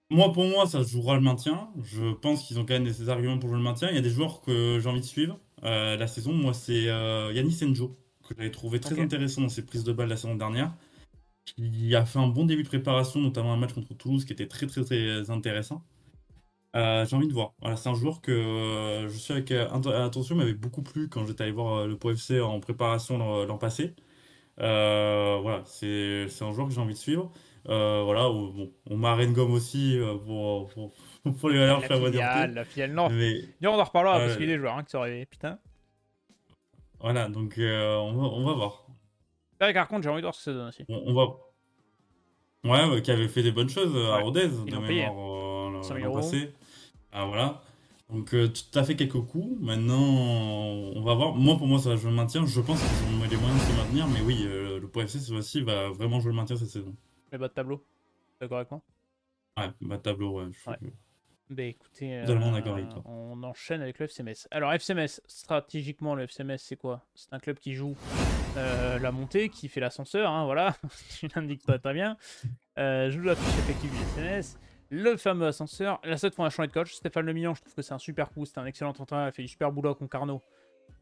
Moi, pour moi, ça se jouera le maintien. Je pense qu'ils ont quand même des arguments pour jouer le maintien. Il y a des joueurs que j'ai envie de suivre la saison. Moi, c'est Yanis Senjo, que j'avais trouvé très Ok. intéressant dans ses prises de balles la saison dernière. Il a fait un bon début de préparation, notamment un match contre Toulouse qui était très très très intéressant. J'ai envie de voir. Voilà, c'est un joueur que je suis avec attention, m'avait beaucoup plu quand j'étais allé voir le Pau FC en préparation l'an passé. Voilà, c'est un joueur que j'ai envie de suivre. Voilà, bon, on m'a Ngom aussi pour les valeurs, je suis à la dureté. La filiale Nord. Mais Bien, on en reparlera parce qu'il y a euh, des joueurs hein, qui sont arrivés. Putain. voilà, donc on va voir. Là, par contre, j'ai envie de voir ce que ça donne aussi. On va. Ouais, ouais, qui avait fait des bonnes choses à Ouais. Rodez, Ils de l'ont payé. mémoire, 100 000 l'an euros. passé. Ah, voilà. Donc, tu as fait quelques coups. Maintenant, on va voir. Moi, pour moi, ça va jouer le maintien. Je pense qu'ils ont les moyens de se maintenir. Mais oui, le Pau FC, cette fois-ci, va vraiment jouer le maintien cette saison. Les bas de tableau. D'accord avec moi? Ouais, bas de tableau, ouais. Je Ouais. suis Bah écoutez, totalement d'accord avec toi. on enchaîne avec le FC Metz. Alors FC Metz, stratégiquement, le FC Metz, c'est quoi? C'est un club qui joue la montée, qui fait l'ascenseur, hein, voilà. Tu l'indiques pas très bien. Joue la fiche effective du FC Metz. Le fameux ascenseur. Là, cette fois, on a changé de coach. Stéphane Lemillan, je trouve que c'est un super coup. C'est un excellent entraîneur. Il a fait du super boulot à Concarneau.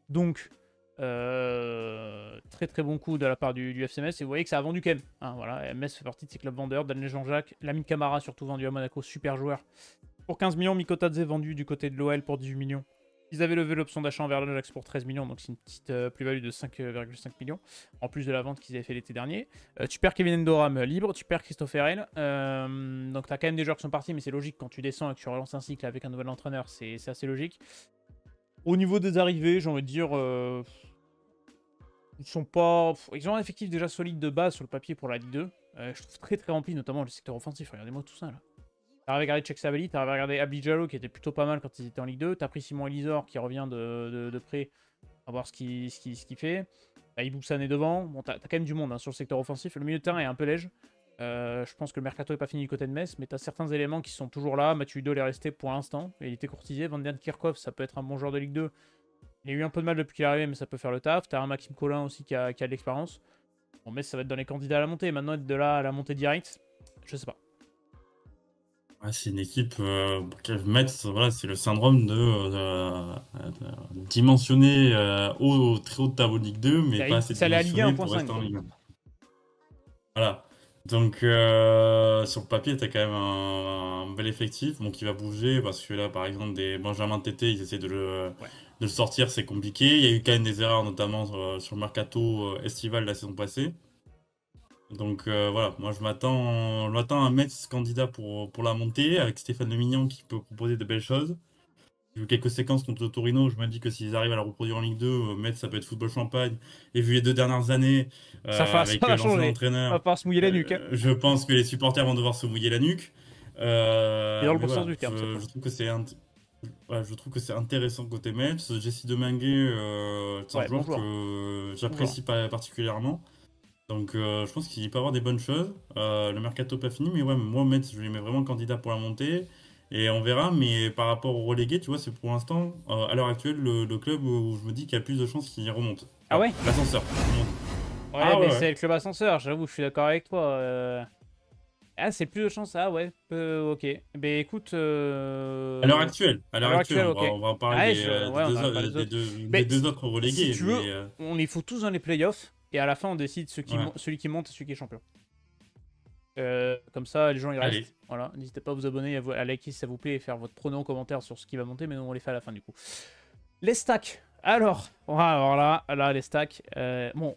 Donc, très très bon coup de la part du FC Metz. Et vous voyez que ça a vendu quand même. Hein, voilà. Metz fait partie de ces clubs vendeurs. Daniel Jean-Jacques, Lamine Camara, surtout vendu à Monaco, super joueur. Pour 15 millions, Mikotadze vendu du côté de l'OL pour 18 millions. Ils avaient levé l'option d'achat envers l'Ajax pour 13 millions, donc c'est une petite plus-value de 5,5 millions, en plus de la vente qu'ils avaient fait l'été dernier. Tu perds Kevin Endoram libre, tu perds Christophe Herrel. Donc tu as quand même des joueurs qui sont partis, mais c'est logique quand tu descends et que tu relances un cycle avec un nouvel entraîneur, c'est assez logique. Au niveau des arrivées, j'ai envie de dire, ils sont pas. Ils ont un effectif déjà solide de base sur le papier pour la Ligue 2. Je trouve très très rempli, notamment le secteur offensif. Regardez-moi tout ça là. T'as regardé Cheikh Savali, t'as regardé Abdi Diallo qui était plutôt pas mal quand ils étaient en Ligue 2. T'as pris Simon Elisor qui revient de près à voir ce qu'il fait. T'as Ibou Sané devant. Bon, t'as quand même du monde hein, sur le secteur offensif. Le milieu de terrain est un peu léger. Je pense que le mercato est pas fini du côté de Metz, mais t'as certains éléments qui sont toujours là. Mathieu Hudol est resté pour l'instant. Il était courtisé. Van Den Kirchhoff, ça peut être un bon joueur de Ligue 2. Il a eu un peu de mal depuis qu'il est arrivé, mais ça peut faire le taf. T'as un Maxime Collin aussi qui a de l'expérience. Bon, Metz, ça va être dans les candidats à la montée. Maintenant, être de là à la montée directe, je sais pas. Ouais, c'est une équipe qui Metz, voilà, c'est le syndrome de dimensionner au très haut de tableau de Ligue 2, mais pas assez C'est allé à Ligue dimensionné pour 1.5 rester en quoi. Ligue 1. Voilà. Donc, sur le papier, tu as quand même un bel effectif bon, qui va bouger parce que là, par exemple, des Benjamin Tété, ils essaient Ouais. de le sortir, c'est compliqué. Il y a eu quand même des erreurs, notamment sur le mercato estival la saison passée. Donc, voilà, moi je m'attends à un Metz candidat pour la montée avec Stéphane Lemignan qui peut proposer de belles choses. vu quelques séquences contre le Torino, je me dis que s'ils arrivent à la reproduire en Ligue 2, Metz, ça peut être football champagne. Et vu les 2 dernières années, Ça avec va l'ancien changer. On va entraîneur, pas se mouiller la nuque, hein. je pense que les supporters vont devoir se mouiller la nuque. Et dans le Mais bon sens voilà, du terme, cette fois. je trouve que ouais, je trouve que c'est intéressant côté Metz. Jesse Deminguet, c'est un Ouais, bon joueur joueur. que Bon joueur. j'apprécie particulièrement. Donc je pense qu'il peut avoir des bonnes choses. Le mercato pas fini, mais ouais, moi Metz, je les mets vraiment candidat pour la montée. Et on verra, mais par rapport au relégué, tu vois, c'est pour l'instant, à l'heure actuelle, le club où je me dis qu'il y a plus de chances qu'il remonte. Ah Enfin, ouais? l'ascenseur, comme on dit. Ouais, Ah mais ouais, ouais. c'est le club ascenseur, j'avoue, je suis d'accord avec toi. Ah, c'est plus de chance, ah ouais, ok. Ben écoute, À à l'heure l'heure actuelle, actuelle, ok. on va en parler Ouais, des ouais, on deux, n'arrête pas les autres. des Ben, deux autres si relégués, tu veux, mais on les fout tous dans les playoffs, et à la fin, on décide ouais. celui qui monte et celui qui est champion. Comme ça, les gens, ils Allez, restent. Voilà, n'hésitez pas à vous abonner, à liker si ça vous plaît, et faire votre prono en commentaire sur ce qui va monter, mais nous, on les fait à la fin, du coup. Les stacks. Alors là, les stacks. Bon,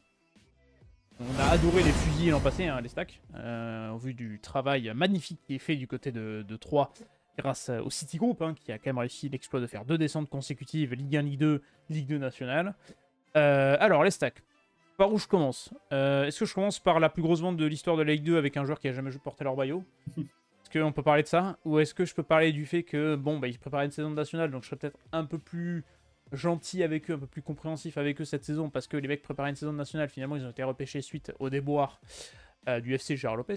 on a adoré les fusils l'an passé, hein, les stacks, au vu du travail magnifique qui est fait du côté de Troyes grâce au City Group, hein, qui a quand même réussi l'exploit de faire 2 descentes consécutives, Ligue 1, Ligue 2 nationale. Alors, les stacks. Par où je commence? Est-ce que je commence par la plus grosse vente de l'histoire de la Ligue 2 avec un joueur qui a jamais porté leur maillot? Est-ce qu'on peut parler de ça? Ou est-ce que je peux parler du fait que, bon, bah, ils préparaient une saison nationale, donc je serais peut-être un peu plus gentil avec eux, un peu plus compréhensif avec eux cette saison, parce que les mecs préparaient une saison nationale, finalement ils ont été repêchés suite au déboire du FC Gérard Lopez,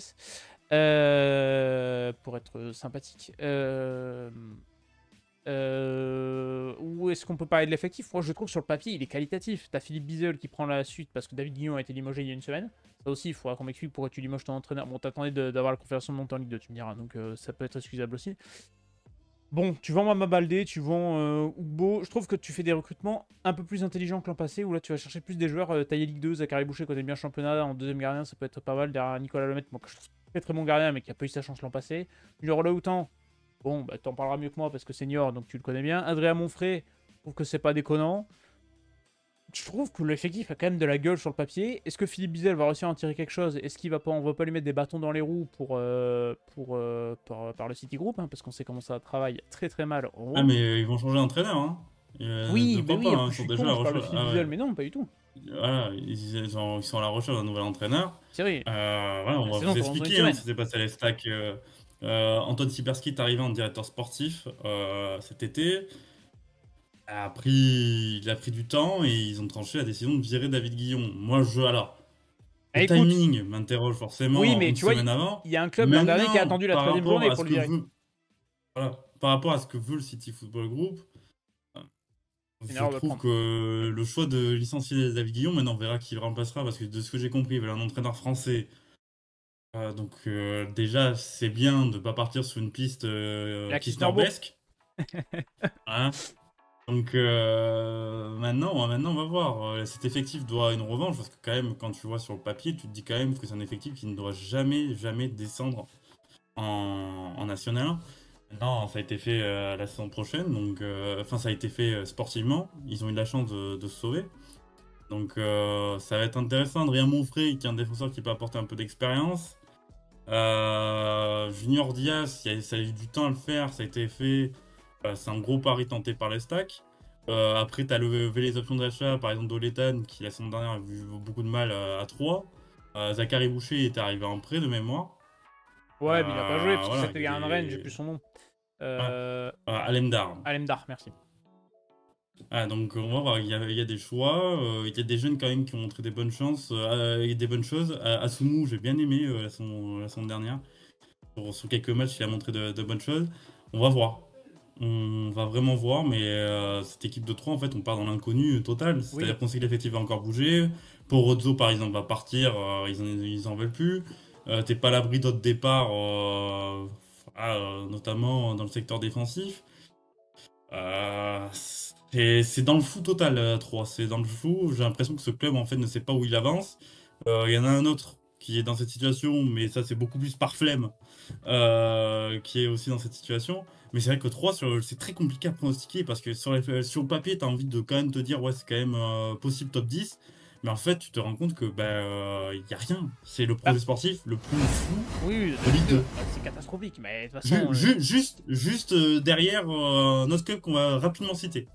pour être sympathique. Où est-ce qu'on peut parler de l'effectif? Moi je trouve sur le papier il est qualitatif. T'as Philippe Bizel qui prend la suite parce que David Guillon a été limogé il y a une semaine. Ça aussi, il faudra qu'on m'explique pourquoi tu limoges ton entraîneur. Bon, t'attendais d'avoir la confirmation de monter en Ligue 2, tu me diras, donc ça peut être excusable aussi. Bon, tu vends Mama Baldé, tu vends Ugbo. Je trouve que tu fais des recrutements un peu plus intelligents que l'an passé, où là tu vas chercher plus des joueurs taillés Ligue 2. Zachary Boucher, quand t'aimes bien championnat, en deuxième gardien, ça peut être pas mal. Derrière Nicolas Lemaitre, moi, que je trouve très très bon gardien, mais qui a pas eu sa chance l'an passé. Junior Laoutan, bon, bah, t'en parleras mieux que moi parce que senior, donc tu le connais bien. Adrien Monfray, je trouve que c'est pas déconnant. Je trouve que l'effectif a quand même de la gueule sur le papier. Est-ce que Philippe Bizel va réussir à en tirer quelque chose? Est-ce qu'il va pas, on va pas lui mettre des bâtons dans les roues par le City Group, hein, parce qu'on sait comment ça travaille très très mal en ah haut. mais ils vont changer d'entraîneur, hein. Oui, Ne bah crois oui, pas, en hein, plus ils je sont suis déjà à con, la je parle de recherche. Philippe Ah Bizel, ouais. mais non, pas du tout. Voilà, ils sont à la recherche d'un nouvel entraîneur. Thierry, Voilà, on la va saison vous commence dans une expliquer, hein, semaine. ce qui s'est passé à les stacks. Antoine Siberski est arrivé en directeur sportif cet été. Il a pris du temps et ils ont tranché la décision de virer David Guillon. Alors, Ah, le écoute, timing m'interroge oui, forcément mais une tu vois, semaine avant. il y a un club l'an dernier qui a Maintenant, attendu la 13e journée pour le virer. par rapport à ce que veut le City Football Group, C'est une je erreur de le trouve prendre. que le choix de licencier David Guillon, maintenant on verra qui le remplacera, parce que de ce que j'ai compris, il veut un entraîneur français. Donc déjà, c'est bien de ne pas partir sur une piste Alexis piste Norbo. nordesque. Hein. Donc maintenant, on va voir. Cet effectif doit une revanche, parce que quand même, quand tu vois sur le papier, tu te dis quand même que c'est un effectif qui ne doit jamais descendre en National 1. Non, ça a été fait la saison prochaine, donc enfin ça a été fait sportivement. Ils ont eu la chance de se sauver. Donc ça va être intéressant. Adrien Monfray, qui est un défenseur qui peut apporter un peu d'expérience. Junior Diaz, ça a eu du temps à le faire, ça a été fait. C'est un gros pari tenté par les stacks. Après, tu as levé les options d'achat, par exemple d'Oletan, qui la saison dernière a eu beaucoup de mal à 3. Zachary Boucher est arrivé en prêt de mémoire. Ouais, mais il a pas joué parce que Voilà, c'était un Rennes, j'ai plus son nom. ah, Euh... Alemdar. Alemdar, merci. Ah, donc on va voir, il y a des choix, il y a des jeunes quand même qui ont montré des bonnes chances, et des bonnes choses. Asumu, j'ai bien aimé la saison dernière. Sur quelques matchs, il a montré de bonnes choses. On va voir. On va vraiment voir, mais cette équipe de 3 en fait, on part dans l'inconnu total. Oui. C'est-à-dire qu'on sait que l'effectif va encore bouger. Porozzo, par exemple, va partir, ils en veulent plus. T'es pas à l'abri d'autres départs, notamment dans le secteur défensif. C'est dans le flou total, 3. C'est dans le flou. J'ai l'impression que ce club, en fait, ne sait pas où il avance. Il y en a un autre qui est dans cette situation, mais ça, c'est beaucoup plus par flemme, qui est aussi dans cette situation. Mais c'est vrai que 3, c'est très compliqué à pronostiquer parce que sur le papier, tu as envie de quand même te dire, ouais, c'est quand même possible top 10. Mais en fait, tu te rends compte que y a rien. C'est le Bah, projet sportif le plus fou oui, de Ligue 2. c'est catastrophique, mais de toute façon... Juste derrière notre club qu'on va rapidement citer.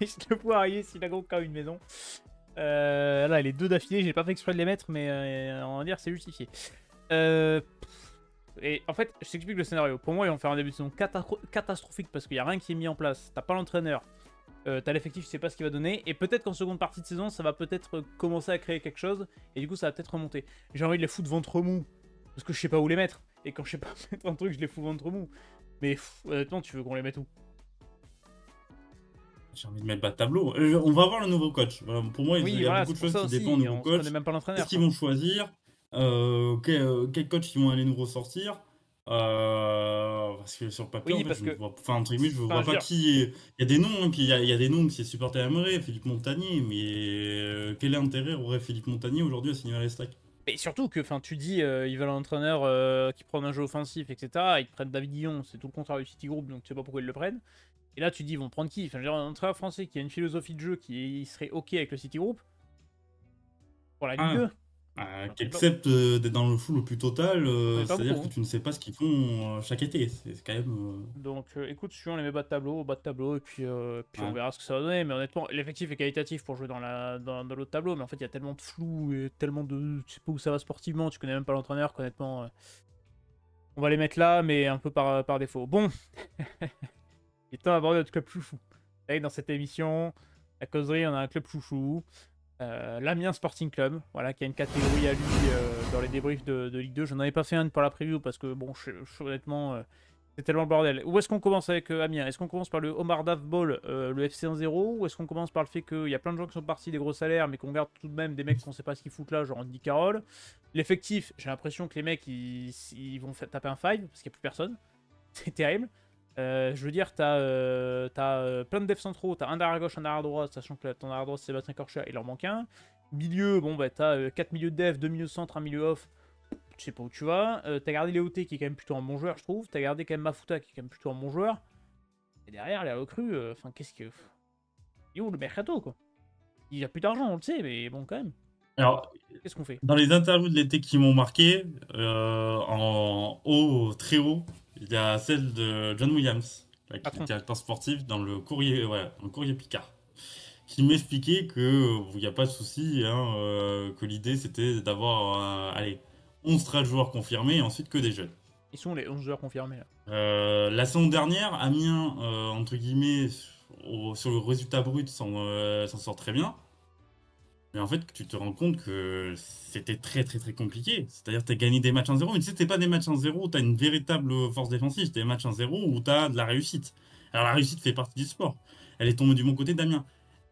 Je le vois arriver s'il a quand même une maison. Là, les deux d'affilée, j'ai pas fait exprès de les mettre, mais on va dire c'est justifié. Et en fait, je t'explique le scénario. Pour moi, ils vont faire un début de saison catastrophique parce qu'il n'y a rien qui est mis en place. T'as pas l'entraîneur, t'as l'effectif, tu sais pas ce qu'il va donner. Et peut-être qu'en seconde partie de saison, ça va peut-être commencer à créer quelque chose. Et du coup, ça va peut-être remonter. J'ai envie de les foutre ventre mou parce que je sais pas où les mettre. Et quand je sais pas mettre un truc, je les fous ventre mou. Mais honnêtement, tu veux qu'on les mette où? J'ai envie de mettre bas de tableau. On va avoir le nouveau coach. Voilà, pour moi, il Oui, y a voilà, beaucoup c'est de pour choses ça qui dépendent aussi. du nouveau On se coach. connaît même pas l'entraîneur. Qu'est-ce qu'ils vont choisir quel coach ils vont aller nous ressortir parce que sur le papier, en Oui, fait, parce je ne que... vois, enfin, entre guillemets, je Enfin, vois je veux pas dire, qui est... Il y a des noms, hein, il y a des noms qui est supporter Aimeret, Philippe Montagnier, mais quel intérêt aurait Philippe Montagnier aujourd'hui à signer à l'Estac? et surtout que, enfin, tu dis, ils veulent un entraîneur qui prend un jeu offensif, etc. Ils prennent David Guillon, c'est tout le contraire du City Group, donc tu sais pas pourquoi ils le prennent. Et là, tu dis, ils vont prendre qui? Enfin, je veux dire, un entraîneur français qui a une philosophie de jeu qui serait OK avec le City Group pour la Ligue Ah, 2. qui accepte d'être dans le flou le plus total, J'en connais pas c'est-à-dire beaucoup. que Hein. tu ne sais pas ce qu'ils font chaque été. C'est quand même... Donc, écoute, suivant les met bas de tableau, au bas de tableau, et puis, on ouais. verra ce que ça va donner. Mais honnêtement, l'effectif est qualitatif pour jouer dans l'autre tableau, mais en fait, il y a tellement de flou et tellement de. Tu sais pas où ça va sportivement, tu connais même pas l'entraîneur, qu'honnêtement, on va les mettre là, mais un peu par défaut. Bon, il est temps d'aborder notre club chouchou. Et dans cette émission, la causerie, on a un club chouchou. L'Amiens Sporting Club, voilà, qui a une catégorie à lui dans les débriefs de Ligue 2. J'en avais pas fait un pour la preview parce que, bon, honnêtement, c'est tellement le bordel. Où est-ce qu'on commence avec Amiens? Est-ce qu'on commence par le Omar Daf Ball, le FC 1-0? Ou est-ce qu'on commence par le fait qu'il y a plein de gens qui sont partis des gros salaires, mais qu'on garde tout de même des mecs qu'on sait pas ce qu'ils foutent là, genre Andy Carroll? L'effectif, j'ai l'impression que les mecs, ils vont taper un 5 parce qu'il n'y a plus personne. C'est terrible. Je veux dire, t'as plein de devs centraux, t'as un arrière gauche, un arrière droit, sachant que ton arrière droit c'est Sébastien Corchia, il en manque un. Milieu, bon bah t'as 4 milieux de dev, 2 milieux de centre, un milieu off, tu sais pas où tu vas. T'as gardé Léoté qui est quand même plutôt un bon joueur, je trouve. T'as gardé quand même Mafuta qui est quand même plutôt un bon joueur. Et derrière, les recrues, enfin qu'est-ce que. Il est où le mercato quoi? Il a plus d'argent, on le sait, mais bon quand même. Alors, Qu'est-ce qu'on fait? dans les interviews de l'été qui m'ont marqué, en haut, très haut, il y a celle de John Williams, là, qui est Patron. directeur sportif dans le courrier, ouais, dans le courrier Picard, qui m'expliquait que il n'y a pas de souci, hein, que l'idée c'était d'avoir, allez, 11 13 joueurs confirmés et ensuite que des jeunes. Ils sont les 11 joueurs confirmés là. La saison dernière, Amiens, entre guillemets, sur le résultat brut, s'en sort très bien. Mais en fait, tu te rends compte que c'était très très très compliqué. C'est-à-dire que tu as gagné des matchs 1-0, mais tu sais, c'est pas des matchs 1-0 où tu as une véritable force défensive, c'est des matchs 1-0 où tu as de la réussite. Alors la réussite fait partie du sport. Elle est tombée du bon côté d'Amiens.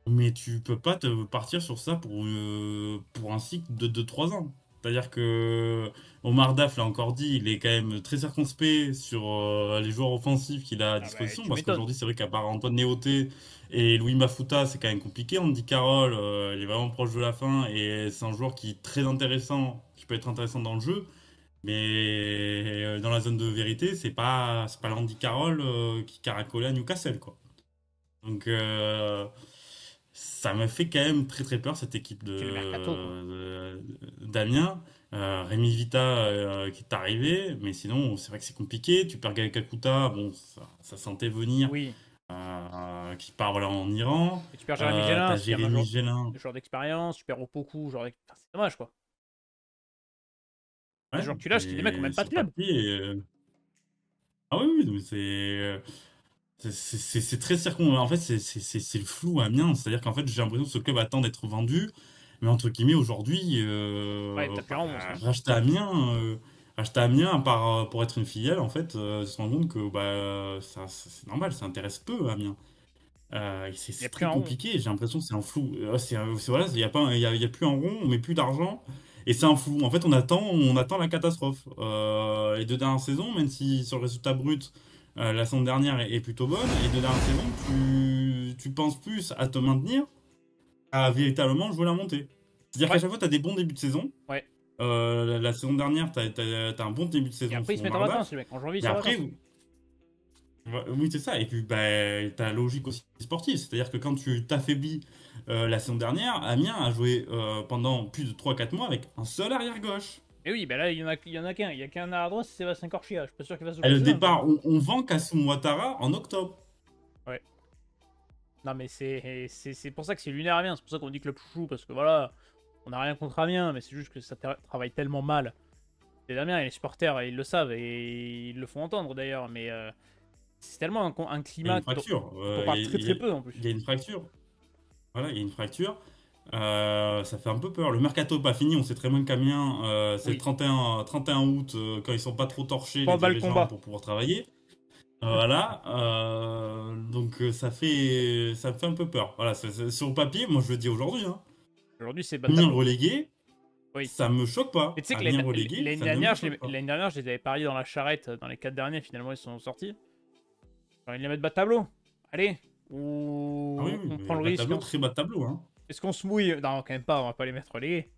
Mais tu peux pas te partir sur ça pour un cycle de 2-3 ans. C'est-à-dire que Omar Daf l'a encore dit, il est quand même très circonspect sur les joueurs offensifs qu'il a à Ah bah disposition. tu Parce m'étonnes. qu'aujourd'hui, c'est vrai qu'à part Antoine Néoté et Louis Mafuta, c'est quand même compliqué. Andy Carroll, il est vraiment proche de la fin et c'est un joueur qui est très intéressant, qui peut être intéressant dans le jeu. Mais dans la zone de vérité, c'est pas l'Andy Carroll qui caracolait à Newcastle, quoi. Donc, ça me fait quand même très très peur cette équipe C'est le mercato quoi. d'Amiens. Rémi Vita qui est arrivé, mais sinon c'est vrai que c'est compliqué. Tu perds Gaël Kakuta, bon, ça sentait venir, Oui. qui part voilà, en Iran. Et tu perds Jérémy Gélin, T'as c'est quand même un Jérémy Gélin. joueur d'expérience, tu perds Opoku, genre. Enfin, c'est dommage quoi. Les Ouais, joueurs que tu lâches, c'est des mecs qui ont et même pas de sur club. papier. Ah oui, oui, mais c'est très circon. En fait, c'est le flou à Amiens. C'est-à-dire qu'en fait, j'ai l'impression que ce club attend d'être vendu. Mais entre guillemets, aujourd'hui, Ouais, t'as plus un 11. Hein. racheter Amiens pour être une filiale, en fait, tu te rends compte que c'est normal, ça intéresse peu Amiens. Il y a C'est plus très un 11. compliqué, j'ai l'impression que c'est un flou. Voilà, il n'y a, pas, il y a plus un rond, on met plus d'argent. Et c'est un flou. En fait, on attend la catastrophe. Les 2 dernières saisons, même si sur le résultat brut, la saison dernière est plutôt bonne, les 2 dernières saisons, tu penses plus à te maintenir à véritablement jouer la montée. C'est-à-dire qu'à Ouais, chaque fois, tu as des bons débuts de saison. ouais. La saison dernière, tu as un bon début de Et saison après, ils sous se mettent en Mardaf. vacances, les mecs. En janvier, ils Et sont en après, vacances. Oui, c'est ça. Et puis, bah, t'as la logique aussi sportive. C'est-à-dire que quand tu t'affaiblis la saison dernière, Amiens a joué pendant plus de 3 4 mois avec un seul arrière-gauche. Et oui, ben là, il y en a qu'un. Il y a qu'un à droite, c'est Sébastien Corchia. Je suis pas sûr qu'il va se Et le blesser, hein, mais. départ, on vend Kassoum Ouattara en octobre. Ouais. Non, mais c'est pour ça que c'est lunaire Amiens. C'est pour ça qu'on dit club chouchou, parce que voilà, on n'a rien contre Amiens, mais c'est juste que ça travaille tellement mal. C'est Amiens et les supporters, ils le savent et ils le font entendre d'ailleurs, mais c'est tellement un Il y a climat une fracture. dont on parle très très peu en plus. Il y a une fracture. Voilà, il y a une fracture. Ça fait un peu peur. Le mercato pas fini. On sait très bien qu'Amiens, c'est le Oui, 31 août, quand ils sont pas trop torchés, les pas le dirigeants, combat. pour pouvoir travailler. Voilà. Donc ça me fait un peu peur. Voilà, sur le papier, moi je le dis aujourd'hui, hein. Aujourd'hui, c'est bas de Amiens tableau. relégé, Oui. ça me choque pas. Mais tu sais que Amiens relégué, l'année ça ne me dernière, choque pas. l'année dernière, je les avais pariés dans la charrette dans les 4 derniers, finalement ils sont sortis. J'ai envie de les mettre bas de tableau. Allez, Ah oui, ou oui, on prend mais le bas de risque. tableau, très bas de tableau, hein. Est-ce qu'on se mouille? Non, quand même pas, on va pas les mettre relégués.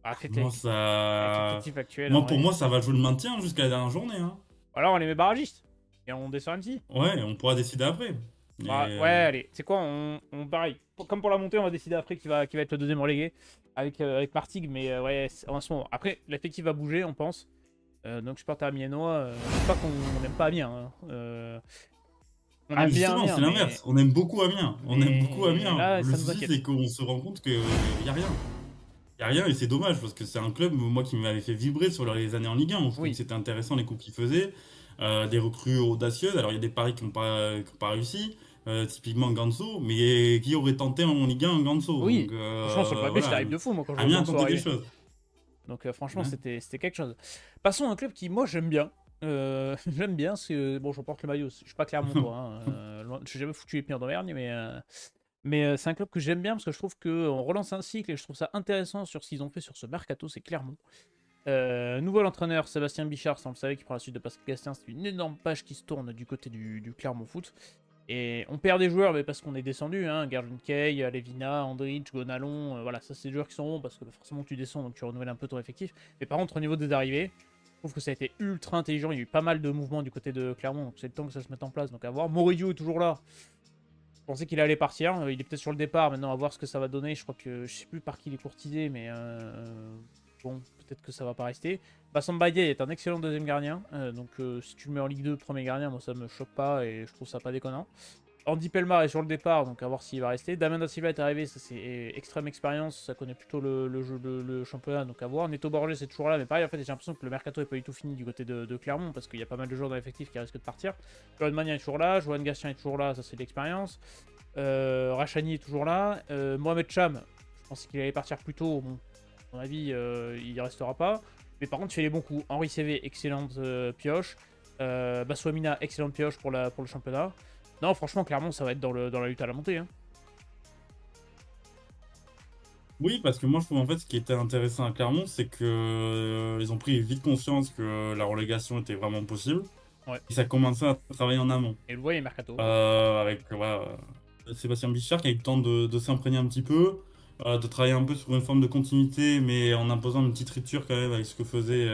Ah, Moi, avec ça. l'effectif actuel, en Moi, pour vrai. moi, ça va jouer le maintien jusqu'à la dernière journée, hein. Ou alors on les met barragistes. Et on descend un petit. Ouais, on pourra décider après. Mais Bah, ouais, allez, c'est quoi, pareil, comme pour la montée, on va décider après qui va être le deuxième relégué avec Martigues, mais ouais, en ce moment. Après, l'effectif va bouger, on pense. Donc, supporter amiénois, c'est pas qu'on n'aime pas Amiens. Hein. On Ah, aime bien justement, c'est Amiens, l'inverse. On aime beaucoup Amiens. On aime beaucoup mais Amiens. là, Le ça nous souci, inquiète. c'est qu'on se rend compte qu'il n'y a rien. Il n'y a rien et c'est dommage parce que c'est un club, moi, qui m'avait fait vibrer sur les années en Ligue 1. Je trouvais que Oui, c'était intéressant les coups qu'ils faisaient. Des recrues audacieuses. Alors, il y a des paris qui ont pas réussi. Typiquement Ganso. Mais qui aurait tenté en Ligue 1 un Ganso? Donc, oui. Franchement, sur le papier, c'était voilà. hype de fou, moi, quand je vois Amiens a Ganso tenté quelque arriver. chose. Donc, franchement, Hein. c'était quelque chose. Passons à un club qui, moi, j'aime bien. J'aime bien, parce que, bon, je porte le maillot, je suis pas Clermontois, hein, j'ai jamais foutu les pieds en Auvergne, mais c'est un club que j'aime bien parce que je trouve qu'on relance un cycle et je trouve ça intéressant sur ce qu'ils ont fait sur ce mercato, c'est Clermont. Nouvel entraîneur, Sébastien Bichard, ça on le savait, qui prend la suite de Pascal Gastien, c'est une énorme page qui se tourne du côté du Clermont Foot. Et on perd des joueurs mais parce qu'on est descendu, hein, Gardien Kay, Levina, Andrich, Gonalon, voilà, ça c'est des joueurs qui sont bons parce que forcément tu descends donc tu renouvelles un peu ton effectif. Mais par contre, au niveau des arrivées, je trouve que ça a été ultra intelligent, il y a eu pas mal de mouvements du côté de Clermont, donc c'est le temps que ça se mette en place, donc à voir. Moridio est toujours là, je pensais qu'il allait partir. Il est peut-être sur le départ. Maintenant, à voir ce que ça va donner. Je crois que je sais plus par qui il est courtisé, mais bon, peut-être que ça va pas rester. Bassam est un excellent deuxième gardien. Donc, si tu le mets en Ligue 2, premier gardien, moi ça me choque pas et je trouve ça pas déconnant. Andy Pelmar est sur le départ, donc à voir s'il va rester. Damien Da Silva est arrivé, ça c'est extrême expérience, ça connaît plutôt le championnat, donc à voir. Neto Borges c'est toujours là, mais pareil, en fait j'ai l'impression que le mercato est pas du tout fini du côté de Clermont, parce qu'il y a pas mal de joueurs dans l'effectif qui risquent de partir. Johan Magnin est toujours là, Johan Gastien est toujours là, ça c'est de l'expérience. Rachani est toujours là. Mohamed Cham, je pensais qu'il allait partir plus tôt, bon, à mon avis il restera pas. Mais par contre il fait les bons coups. Henri CV, excellente pioche. Baswamina, excellente pioche pour le championnat. Non, franchement, clairement, ça va être dans la lutte à la montée. Hein. Oui, parce que moi je trouve en fait ce qui était intéressant à Clermont, c'est que ils ont pris vite conscience que la relégation était vraiment possible. Ouais. Et ça commençait à travailler en amont. Et le voyez, Mercato. Avec voilà, Sébastien Bichard qui a eu le temps de s'imprégner un petit peu, de travailler un peu sur une forme de continuité, mais en imposant une petite rupture quand même avec ce que faisait,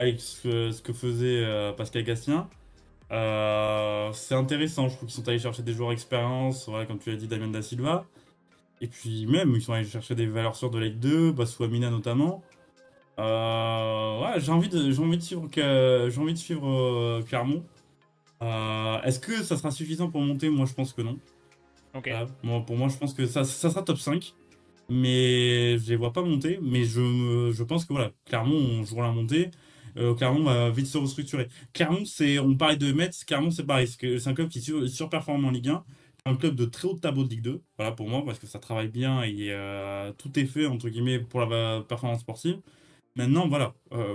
ce que faisait Pascal Gastien. C'est intéressant, je trouve qu'ils sont allés chercher des joueurs expérience, voilà, comme tu l'as dit, Damien Da Silva. Et puis même, ils sont allés chercher des valeurs sûres de Ligue 2, Amina notamment. Ouais, j'ai envie de suivre, j'ai envie de suivre Clermont. Est-ce que ça sera suffisant pour monter? Moi, je pense que non. Ok. Voilà. Pour moi, je pense que ça sera top 5. Mais je les vois pas monter. Mais je pense que voilà, Clermont, on jouera la montée. Clermont va vite se restructurer. Clermont, on parlait de Metz. Clermont, c'est pareil. C'est un club qui surperforme en Ligue 1. Un club de très haut tableau de Ligue 2. Voilà, pour moi, parce que ça travaille bien et tout est fait, entre guillemets, pour la performance sportive. Maintenant, voilà,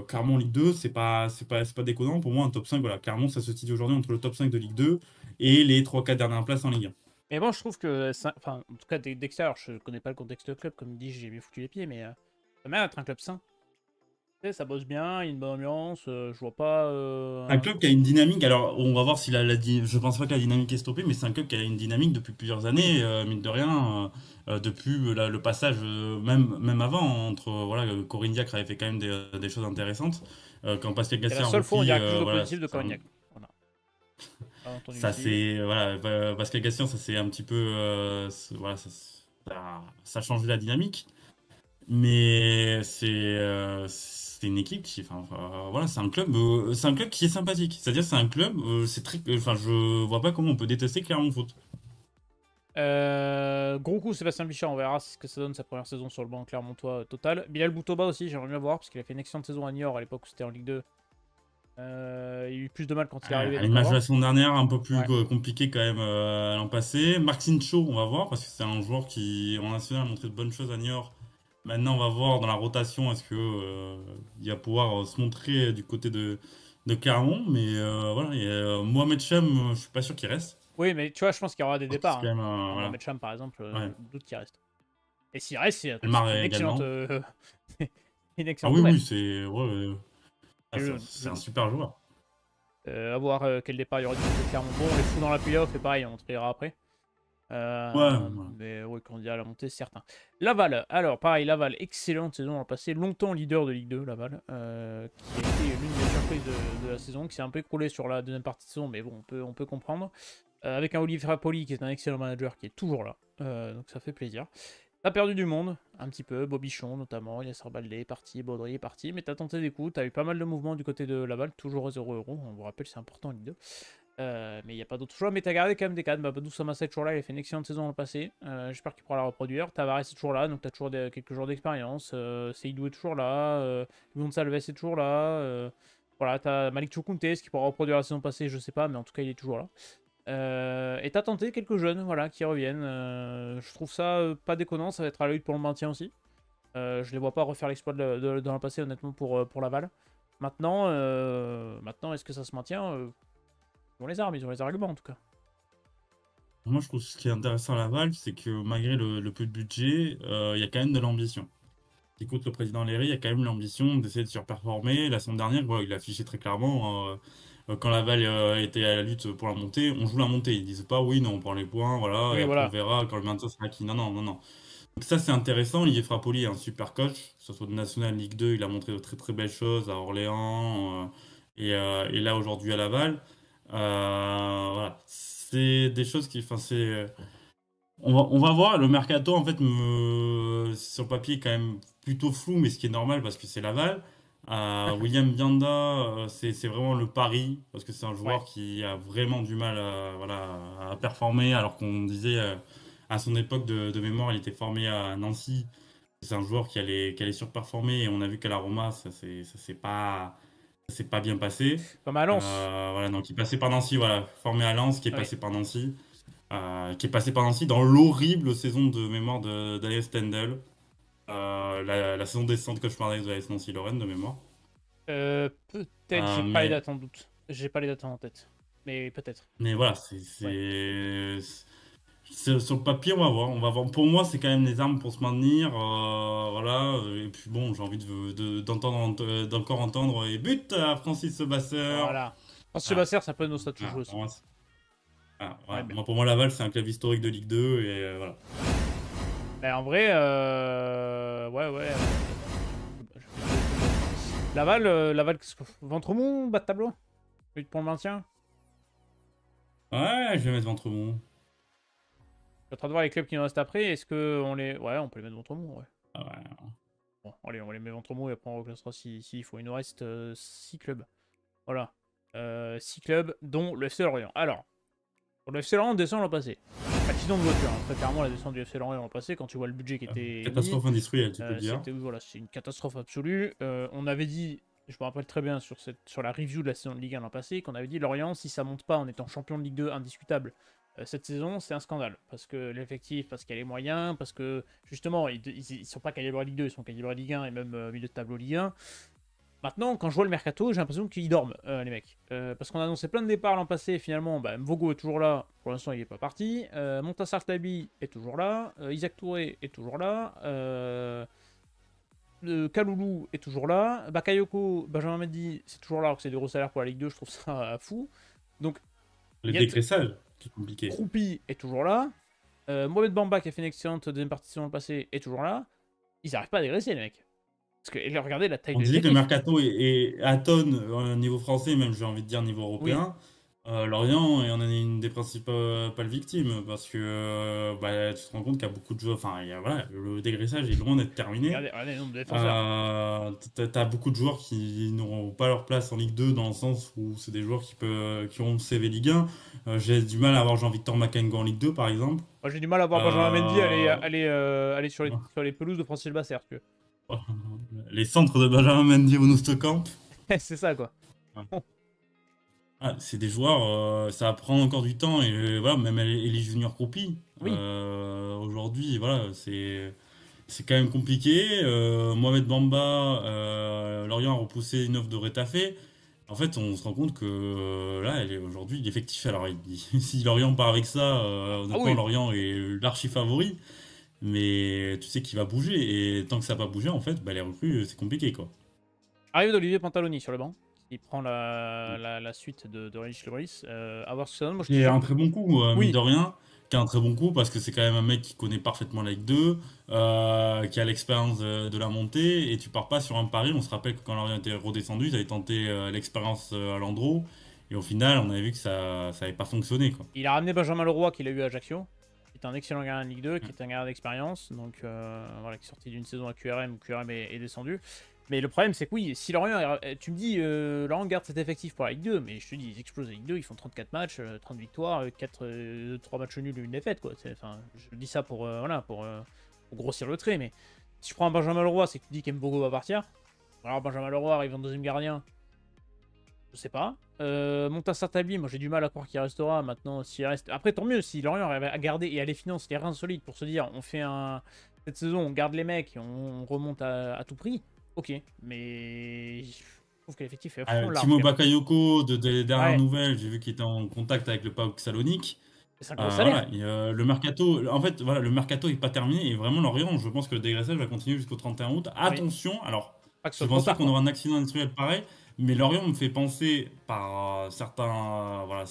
Clermont Ligue 2, c'est pas déconnant. Pour moi, un top 5, voilà, Clermont, ça se situe aujourd'hui entre le top 5 de Ligue 2 et les 3-4 dernières places en Ligue 1. Mais bon, je trouve que, enfin, en tout cas, d'extérieur, je connais pas le contexte du club, comme dit, j'ai bien foutu les pieds, mais ça m'a l'air d'être un club sain. Tu sais, ça bosse bien, il y a une bonne ambiance, je vois pas. Un club qui a une dynamique, alors on va voir si je pense pas que la dynamique est stoppée, mais c'est un club qui a une dynamique depuis plusieurs Oui, années, mine de rien, depuis le passage, même avant, entre voilà, Corinne Diacre avait fait quand même des choses intéressantes. Quand Pascal c'est la Gastien a seule fois où il y repris, a quelque chose de voilà, positif de Cognac. Voilà. Pas entendu Ça ici. c'est voilà, Pascal Gassian, ça c'est un petit peu voilà, ça a changé la dynamique. Mais c'est une équipe qui, voilà, c'est un club qui est sympathique. C'est-à-dire, c'est un club, c'est très, enfin, je vois pas comment on peut détester Clermont Foot. Gros coup, Sébastien Bichard, on verra ce que ça donne sa première saison sur le banc clermontois total. Bilal Boutoba aussi, j'aimerais bien voir parce qu'il a fait une excellente saison à Niort à l'époque où c'était en Ligue 2. Il a eu plus de mal quand il est Ouais, arrivé, à donc à l'image de voir. la saison dernière, un peu plus Ouais. compliqué quand même l'an passé. Marcin Cho, on va voir, parce que c'est un joueur qui, en national, a montré de bonnes choses à Niort. Maintenant, on va voir dans la rotation, est-ce que il va pouvoir se montrer du côté de Clermont. Mais voilà, et, Mohamed Cham, je suis pas sûr qu'il reste. Oui, mais tu vois, je pense qu'il y aura des Parce que c'est départs, quand hein. même, Mohamed Cham, par exemple, ouais. je doute qu'il reste. Et s'il reste, Almar c'est une excellente, également. une Ah excellente oui, nouvelle. oui, c'est ouais, Et c'est un super joueur. à voir quel départ il y aura du côté de Clermont. Bon, on les fout dans la playoff et pareil, on triera après. Ouais, ouais. Mais oui, quand on dit à la montée, c'est certain. Laval, alors pareil, Laval, excellente saison l'an passé, longtemps leader de Ligue 2, Laval, qui a été l'une des surprises de la saison, qui s'est un peu écroulé sur la deuxième partie de saison, mais bon, on peut comprendre. Avec un Olivier Rapoli qui est un excellent manager qui est toujours là, donc ça fait plaisir. T'as perdu du monde, un petit peu, Bobichon notamment, Yasser Baldé est parti, Baudry est parti, mais t'as tenté des coups, t'as eu pas mal de mouvements du côté de Laval, toujours à 0 euros, on vous rappelle c'est important en Ligue 2. Mais il n'y a pas d'autre choix, mais t'as gardé quand même des cadres. Badou Samassa est toujours là, il a fait une excellente saison l'an passé. J'espère qu'il pourra la reproduire. Tavares est toujours là, donc t'as toujours quelques jours d'expérience. Seydou est toujours là, Gonçalves est toujours là. Voilà, t'as Malik Choukounte, ce qui pourra reproduire la saison passée, je sais pas, mais en tout cas il est toujours là. Et t'as tenté quelques jeunes voilà, qui reviennent. Je trouve ça pas déconnant, ça va être à la lutte pour le maintien aussi. Je les vois pas refaire l'exploit de l'an passé, honnêtement, pour Laval. Maintenant, est-ce que ça se maintient Ils ont les armes, ils ont les arguments en tout cas. Moi, je trouve ce qui est intéressant à Laval, c'est que malgré le peu de budget, il y a quand même de l'ambition. Écoute, le président Léry, il y a quand même l'ambition d'essayer de surperformer. La semaine dernière, ouais, il a affiché très clairement, quand Laval était à la lutte pour la montée, on joue la montée. Ils disent pas, oui, non, on prend les points, voilà, et Oui, après on voilà. verra quand le maintien sera acquis. Non, non, non, non. Donc ça, c'est intéressant. Olivier Frappoli est un super coach, que ce soit de National Ligue 2, il a montré de très très belles choses à Orléans, et là aujourd'hui à Laval. Voilà. C'est des choses qui, enfin, on va voir. Le mercato, en fait, sur le papier, est quand même plutôt flou, mais ce qui est normal parce que c'est Laval. William Bianda, c'est vraiment le pari parce que c'est un Ouais. joueur qui a vraiment du mal voilà, à performer, alors qu'on disait à son époque de mémoire, il était formé à Nancy. C'est un joueur qui allait surperformer et on a vu qu'à la Roma, ça s'est pas bien passé. Comme à Lens. Voilà, donc il passait par Nancy, voilà, formé à Lens, qui est Oui. passé par Nancy qui est passé par Nancy dans l'horrible saison de mémoire d'Alice Stendel. La saison descente cauchemardesque de l'AS Nancy-Lorraine de mémoire. Peut-être, j'ai pas les Mais, dates en doute. J'ai pas les dates en tête. Mais peut-être. mais voilà, Ouais. sur le papier, on va voir. On va voir. Pour moi, c'est quand même les armes pour se maintenir. Voilà. Et puis bon, j'ai envie d'encore entendre et but à Francis Sebasseur. Voilà. Parce que Ah, Sébastien, ça peut nos stades ah, chouchou pour aussi. moi, On est voilà. bien. Moi, pour moi, Laval, c'est un club historique de Ligue 2 et voilà. Mais en vrai, ouais, ouais. Laval, ventre mou, bas de tableau. Lutte pour le maintien. Ouais, je vais mettre Ventremont. Je suis en train de voir les clubs qui nous restent après. Est-ce que on les. Ouais, on peut les mettre ventre mou, ouais. Ah ouais. Bon, allez, on les met ventre mou et après on reclassera s'il faut. Il nous reste 6 clubs. Voilà. 6 clubs, dont le FC Lorient. Alors, pour le FC Lorient, on descend l'an passé. Accident de voiture, hein. Très clairement, la descente du FC Lorient l'an passé, quand tu vois le budget qui était mis, Catastrophe industrielle, tu peux le dire. c'était voilà, c'est une catastrophe absolue. On avait dit, je me rappelle très bien sur la review de la saison de Ligue 1 l'an passé, qu'on avait dit Lorient, si ça monte pas en étant champion de Ligue 2 indiscutable cette saison, c'est un scandale. Parce que l'effectif, parce qu'il y a les moyens, parce que justement, ils sont pas calibrés Ligue 2, ils sont calibrés Ligue 1 et même milieu de tableau Ligue 1. Maintenant, quand je vois le mercato, j'ai l'impression qu'ils dorment, les mecs. Parce qu'on a annoncé plein de départs l'an passé, et finalement, bah, Mvogo est toujours là. Pour l'instant, il n'est pas parti. Montassar Tabi est toujours là. Isaac Touré est toujours là. Kaloulou est toujours là. Bakayoko, Benjamin Mendy, c'est toujours là, alors que c'est des gros salaires pour la Ligue 2, je trouve ça fou. Donc, Le Yet dégraissage, qui est compliqué. Kroupi est toujours là. Mohamed Bamba, qui a fait une excellente deuxième partie de saison passée, est toujours là. Ils n'arrivent pas à dégraisser, les mecs. Parce que, et regardez la taille On de disait que le l'effectif. mercato est à tonne au niveau français, même j'ai envie de dire niveau Oui, européen. Lorient et on en est une des principales victimes parce que bah, tu te rends compte qu'il y a beaucoup de joueurs. Enfin, voilà, le dégraissage est loin d'être terminé. Regardez le nombre de défenseurs. T'as beaucoup de joueurs qui n'auront pas leur place en Ligue 2 dans le sens où c'est des joueurs qui ont le CV Ligue 1. J'ai du mal à avoir Jean-Victor Makengo en Ligue 2 par exemple. Moi, j'ai du mal à voir Benjamin Mendy Euh, aller sur les pelouses de Francis Basser. les centres de Benjamin Mendy au Camp. C'est ça, quoi. Bon. Ah, c'est des joueurs, ça va prendre encore du temps et voilà, même les juniors croupies. Oui. Aujourd'hui, voilà, c'est quand même compliqué. Mohamed Bamba, Lorient a repoussé une offre de Retafe. En fait, on se rend compte que là, aujourd'hui, l'effectif. Alors, si Lorient part avec ça, Ah honnêtement, oui. Lorient est l'archi favori. Mais tu sais qu'il va bouger et tant que ça va pas bouger, en fait, bah, les recrues, c'est compliqué quoi. Arrive d'Olivier Pantaloni sur le banc. Il prend la suite de Rich Lebris. À voir ce que ça donne. Moi, je te Qui est jure. un très bon coup, mine Oui. de rien, qui a un très bon coup parce que c'est quand même un mec qui connaît parfaitement la Ligue 2, qui a l'expérience de la montée, et tu pars pas sur un pari. On se rappelle que quand Lorient était redescendu, ils avaient tenté l'expérience à Landreau, et au final, on avait vu que ça avait pas fonctionné, quoi. Il a ramené Benjamin Leroy qu'il a eu à Ajaccio. Qui est un excellent gardien de Ligue 2, qui Ouais. est un gardien d'expérience. Donc, voilà, qui est sorti d'une saison à QRM où QRM est descendu. Mais le problème, c'est que oui, si Lorient. Tu me dis, Lorient garde cet effectif pour la Ligue 2, mais je te dis, ils explosent la Ligue 2, ils font 34 matchs, 30 victoires, 3 matchs nuls, une défaite, quoi. Enfin, je dis ça voilà, pour grossir le trait, mais si je prends un Benjamin Leroy, c'est que tu dis qu'Mbogo va partir. Alors, Benjamin Leroy arrive en deuxième gardien, je sais pas. Montassar Tabli, moi j'ai du mal à croire qu'il restera. Maintenant, s'il reste. Après, tant mieux si Lorient arrive à garder et à les finances les reins solides pour se dire on fait un. Cette saison, on garde les mecs et on remonte à tout prix. Ok, mais je trouve que l'effectif est à fond large Timo quand même. Bakayoko, des dernières Ouais, nouvelles, j'ai vu qu'il était en contact avec le PAOK Salonique. c'est un gros salaire. Voilà, et, le mercato, en fait, voilà, le mercato est pas terminé et vraiment Lorient, je pense que le dégraissage va continuer jusqu'au 31 août. Oui, Attention, alors, pas que ce je soit trop pense pas tard qu'on quoi. aura un accident industriel pareil, mais Lorient me fait penser par voilà,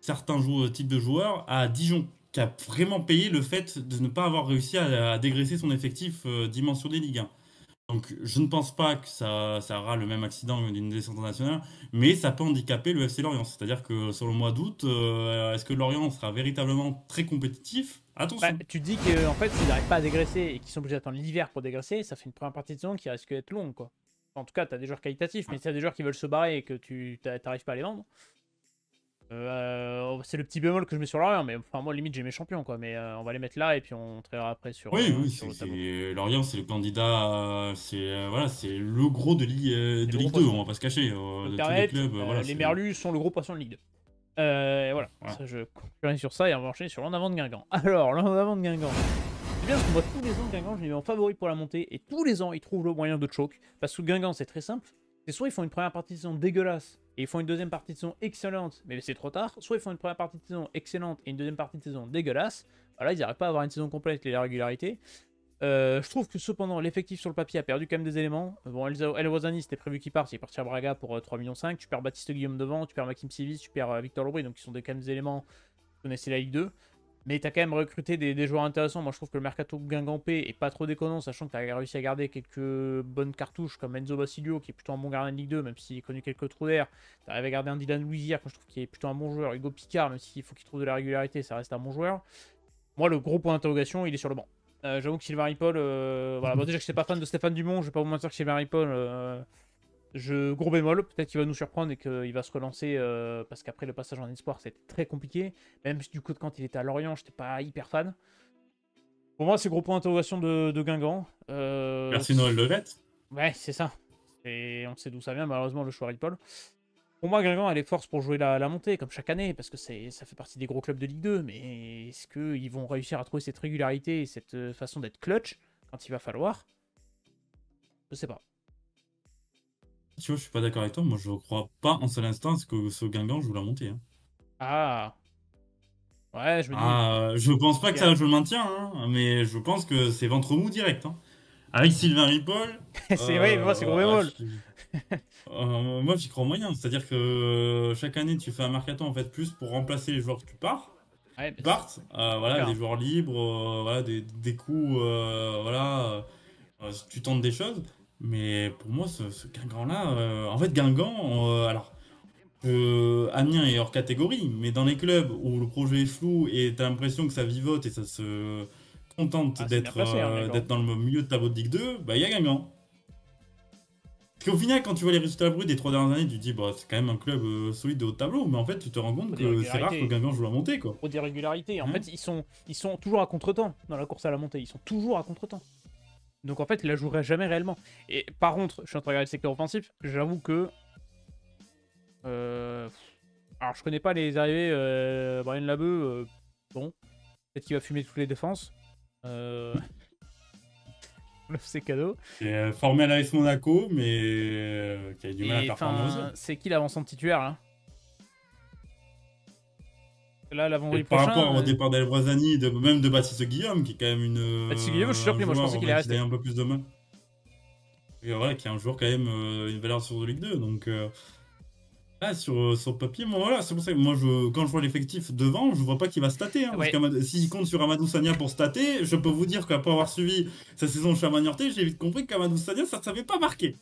certains types de joueurs à Dijon, qui a vraiment payé le fait de ne pas avoir réussi à dégraisser son effectif dimensionné Ligue 1. Donc, je ne pense pas que ça aura le même accident d'une descente nationale, mais ça peut handicaper le FC Lorient. C'est-à-dire que sur le mois d'août, est-ce que Lorient sera véritablement très compétitif? Bah, Attention. tu te dis que en fait, s'ils n'arrivent pas à dégraisser et qu'ils sont obligés d'attendre l'hiver pour dégraisser, ça fait une première partie de saison qui risque d'être longue quoi. En tout cas, t'as des joueurs qualitatifs, mais si t'as des joueurs qui veulent se barrer et que tu t'arrives pas à les vendre. C'est le petit bémol que je mets sur Lorient, mais enfin moi limite j'ai mes champions quoi, mais on va les mettre là et puis on traitera après Oui, oui, sur le tableau. Lorient, c'est le candidat, voilà, c'est le gros C'est de le gros Ligue 2, poisson. on va pas se cacher. De tous les Internet, clubs, voilà, les c'est Merlus sont le gros poisson de Ligue 2. Et voilà, voilà. ça je conclurai sur ça et on va enchaîner sur l'en avant de Guingamp. Alors, l'en avant de Guingamp. C'est bien parce que moi tous les ans Guingamp je les mets en favori pour la montée et tous les ans ils trouvent le moyen de choke. Parce que Guingamp c'est très simple. C'est soit ils font une première partie de saison dégueulasse et ils font une deuxième partie de saison excellente, mais c'est trop tard. Soit ils font une première partie de saison excellente et une deuxième partie de saison dégueulasse. Voilà, ils n'arrivent pas à avoir une saison complète avec les régularités. Je trouve que cependant, l'effectif sur le papier a perdu quand même des éléments. Bon, El Wazani, c'était prévu qu'il parte, il est parti à Braga pour 3,5 millions. Tu perds Baptiste Guillaume devant, tu perds Maxime Sivis, tu perds Victor Lobry, donc ils sont quand même des éléments qui connaissaient la Ligue 2. Mais tu as quand même recruté des joueurs intéressants. Moi, je trouve que le mercato guingampé est pas trop déconnant, sachant que tu as réussi à garder quelques bonnes cartouches comme Enzo Basilio, qui est plutôt un bon gardien de Ligue 2, même s'il a connu quelques trous d'air. Tu arrives à garder un Dylan Louisière, que je trouve qu'il est plutôt un bon joueur. Hugo Picard, même s'il faut qu'il trouve de la régularité, ça reste un bon joueur. Moi, le gros point d'interrogation, il est sur le banc. J'avoue que Sylvain Ripoll, voilà, bon, déjà que je suis pas fan de Stéphane Dumont, je vais pas vous mentir que Sylvain Ripoll, gros bémol, peut-être qu'il va nous surprendre et qu'il va se relancer parce qu'après le passage en espoir c'était très compliqué. Même si du coup quand il était à Lorient, j'étais pas hyper fan. Pour moi, c'est gros point d'interrogation de Guingamp. Merci Noël Levette. Ouais, c'est ça. Et on sait d'où ça vient, malheureusement, le choix Ripoll. Pour moi, Guingamp a les forces pour jouer la montée, comme chaque année, parce que ça fait partie des gros clubs de Ligue 2. Mais est-ce qu'ils vont réussir à trouver cette régularité et cette façon d'être clutch quand il va falloir? Je sais pas. Tu vois, je suis pas d'accord avec toi. Moi, je crois pas un seul instant à ce que ce Guingamp joue la montée, hein. Ah, ouais, je me dis. Je pense pas que ça Ok. joue le maintien, hein, mais je pense que c'est ventre mou direct, hein. Avec Sylvain Ripoll, C'est vrai, mais moi, c'est gros bémol. moi j'y crois moyen. C'est-à-dire que chaque année tu fais un mercato en fait plus pour remplacer les joueurs Ouais, qui mais partent, c'est voilà, clair, des hein. joueurs libres, voilà, des coups, voilà, tu tentes des choses. Mais pour moi, ce Guingamp-là, en fait, Guingamp, alors. Amiens est hors catégorie, mais dans les clubs où le projet est flou et t'as l'impression que ça vivote et ça se contente Ah, c'est bien placé, hein, d'être Guingamp. dans le milieu de tableau de Ligue 2, bah il y a Guingamp. Parce qu'au final, quand tu vois les résultats bruts des 3 dernières années, tu te dis, bah, c'est quand même un club solide de haut de tableau, mais en fait, tu te rends compte Trop que c'est rare que d'irrégularité. Guingamp joue la montée, quoi. Trop d'irrégularité. En Hein. fait, ils sont toujours à contre-temps dans la course à la montée. Ils sont toujours à contre-temps. Donc en fait, il la jouerait jamais réellement. Et par contre, je suis en train de regarder le secteur offensif. J'avoue que. euh, Alors, je connais pas les arrivées. Brian Labeu, bon, peut-être qu'il va fumer toutes les défenses. Euh... C'est cadeau. Et, formé à l'AS Monaco, mais qui a eu du mal à Et performer aussi. enfin, c'est qui l'avancement titulaire là? Là, Et l'avant-vendredi par rapport prochain, au départ d'El même de Baptiste Guillaume, qui est quand même Baptiste Guillaume, je suis un surpris. Moi, je pensais joueur qu'il allait qui a rester. un peu plus de main. Et voilà, qui est un joueur quand même une valeur sur de Ligue 2. Donc, sur le papier, moi, voilà, c'est pour ça que moi, quand je vois l'effectif devant, je vois pas qu'il va stater. Hein, parce Ouais. que s'il compte sur Amadou Sagna pour stater, je peux vous dire qu'après avoir suivi sa saison chez Amagnorté, j'ai vite compris qu'Amadou Sagna, ça ne savait pas marquer.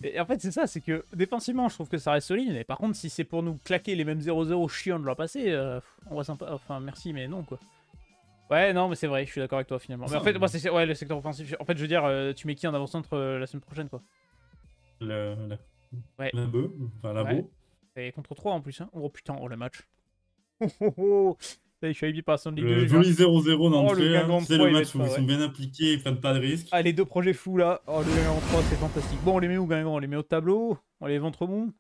Et en fait, c'est ça, c'est que défensivement, je trouve que ça reste solide. Mais par contre, si c'est pour nous claquer les mêmes 0-0 chiants de l'an passé, on va sympa. Enfin, merci, mais non, quoi. Ouais, non, mais c'est vrai, je suis d'accord avec toi finalement. Mais en Ça, fait, moi, c'est ouais, le secteur offensif. En fait, je veux dire, tu mets qui en avant-centre la semaine prochaine, quoi? le, la, Ouais, la bœuf, enfin la ouais. beau. Et contre 3 en plus, hein. Oh putain, oh le match. Oh oh oh. Ça y est, je suis habillé par la Ligue 2, Le j'ai vu. joli 0-0 Oh, le d'entrée, hein. Guingamp Tu sais, 3, le il va être match où pas, ils ouais. sont bien impliqués, ils prennent pas de risques. Ah, les deux projets fous là. Oh, le Guingamp 3, c'est fantastique. Bon, on les met où, Guingamp? On les met au tableau? On les ventre mou?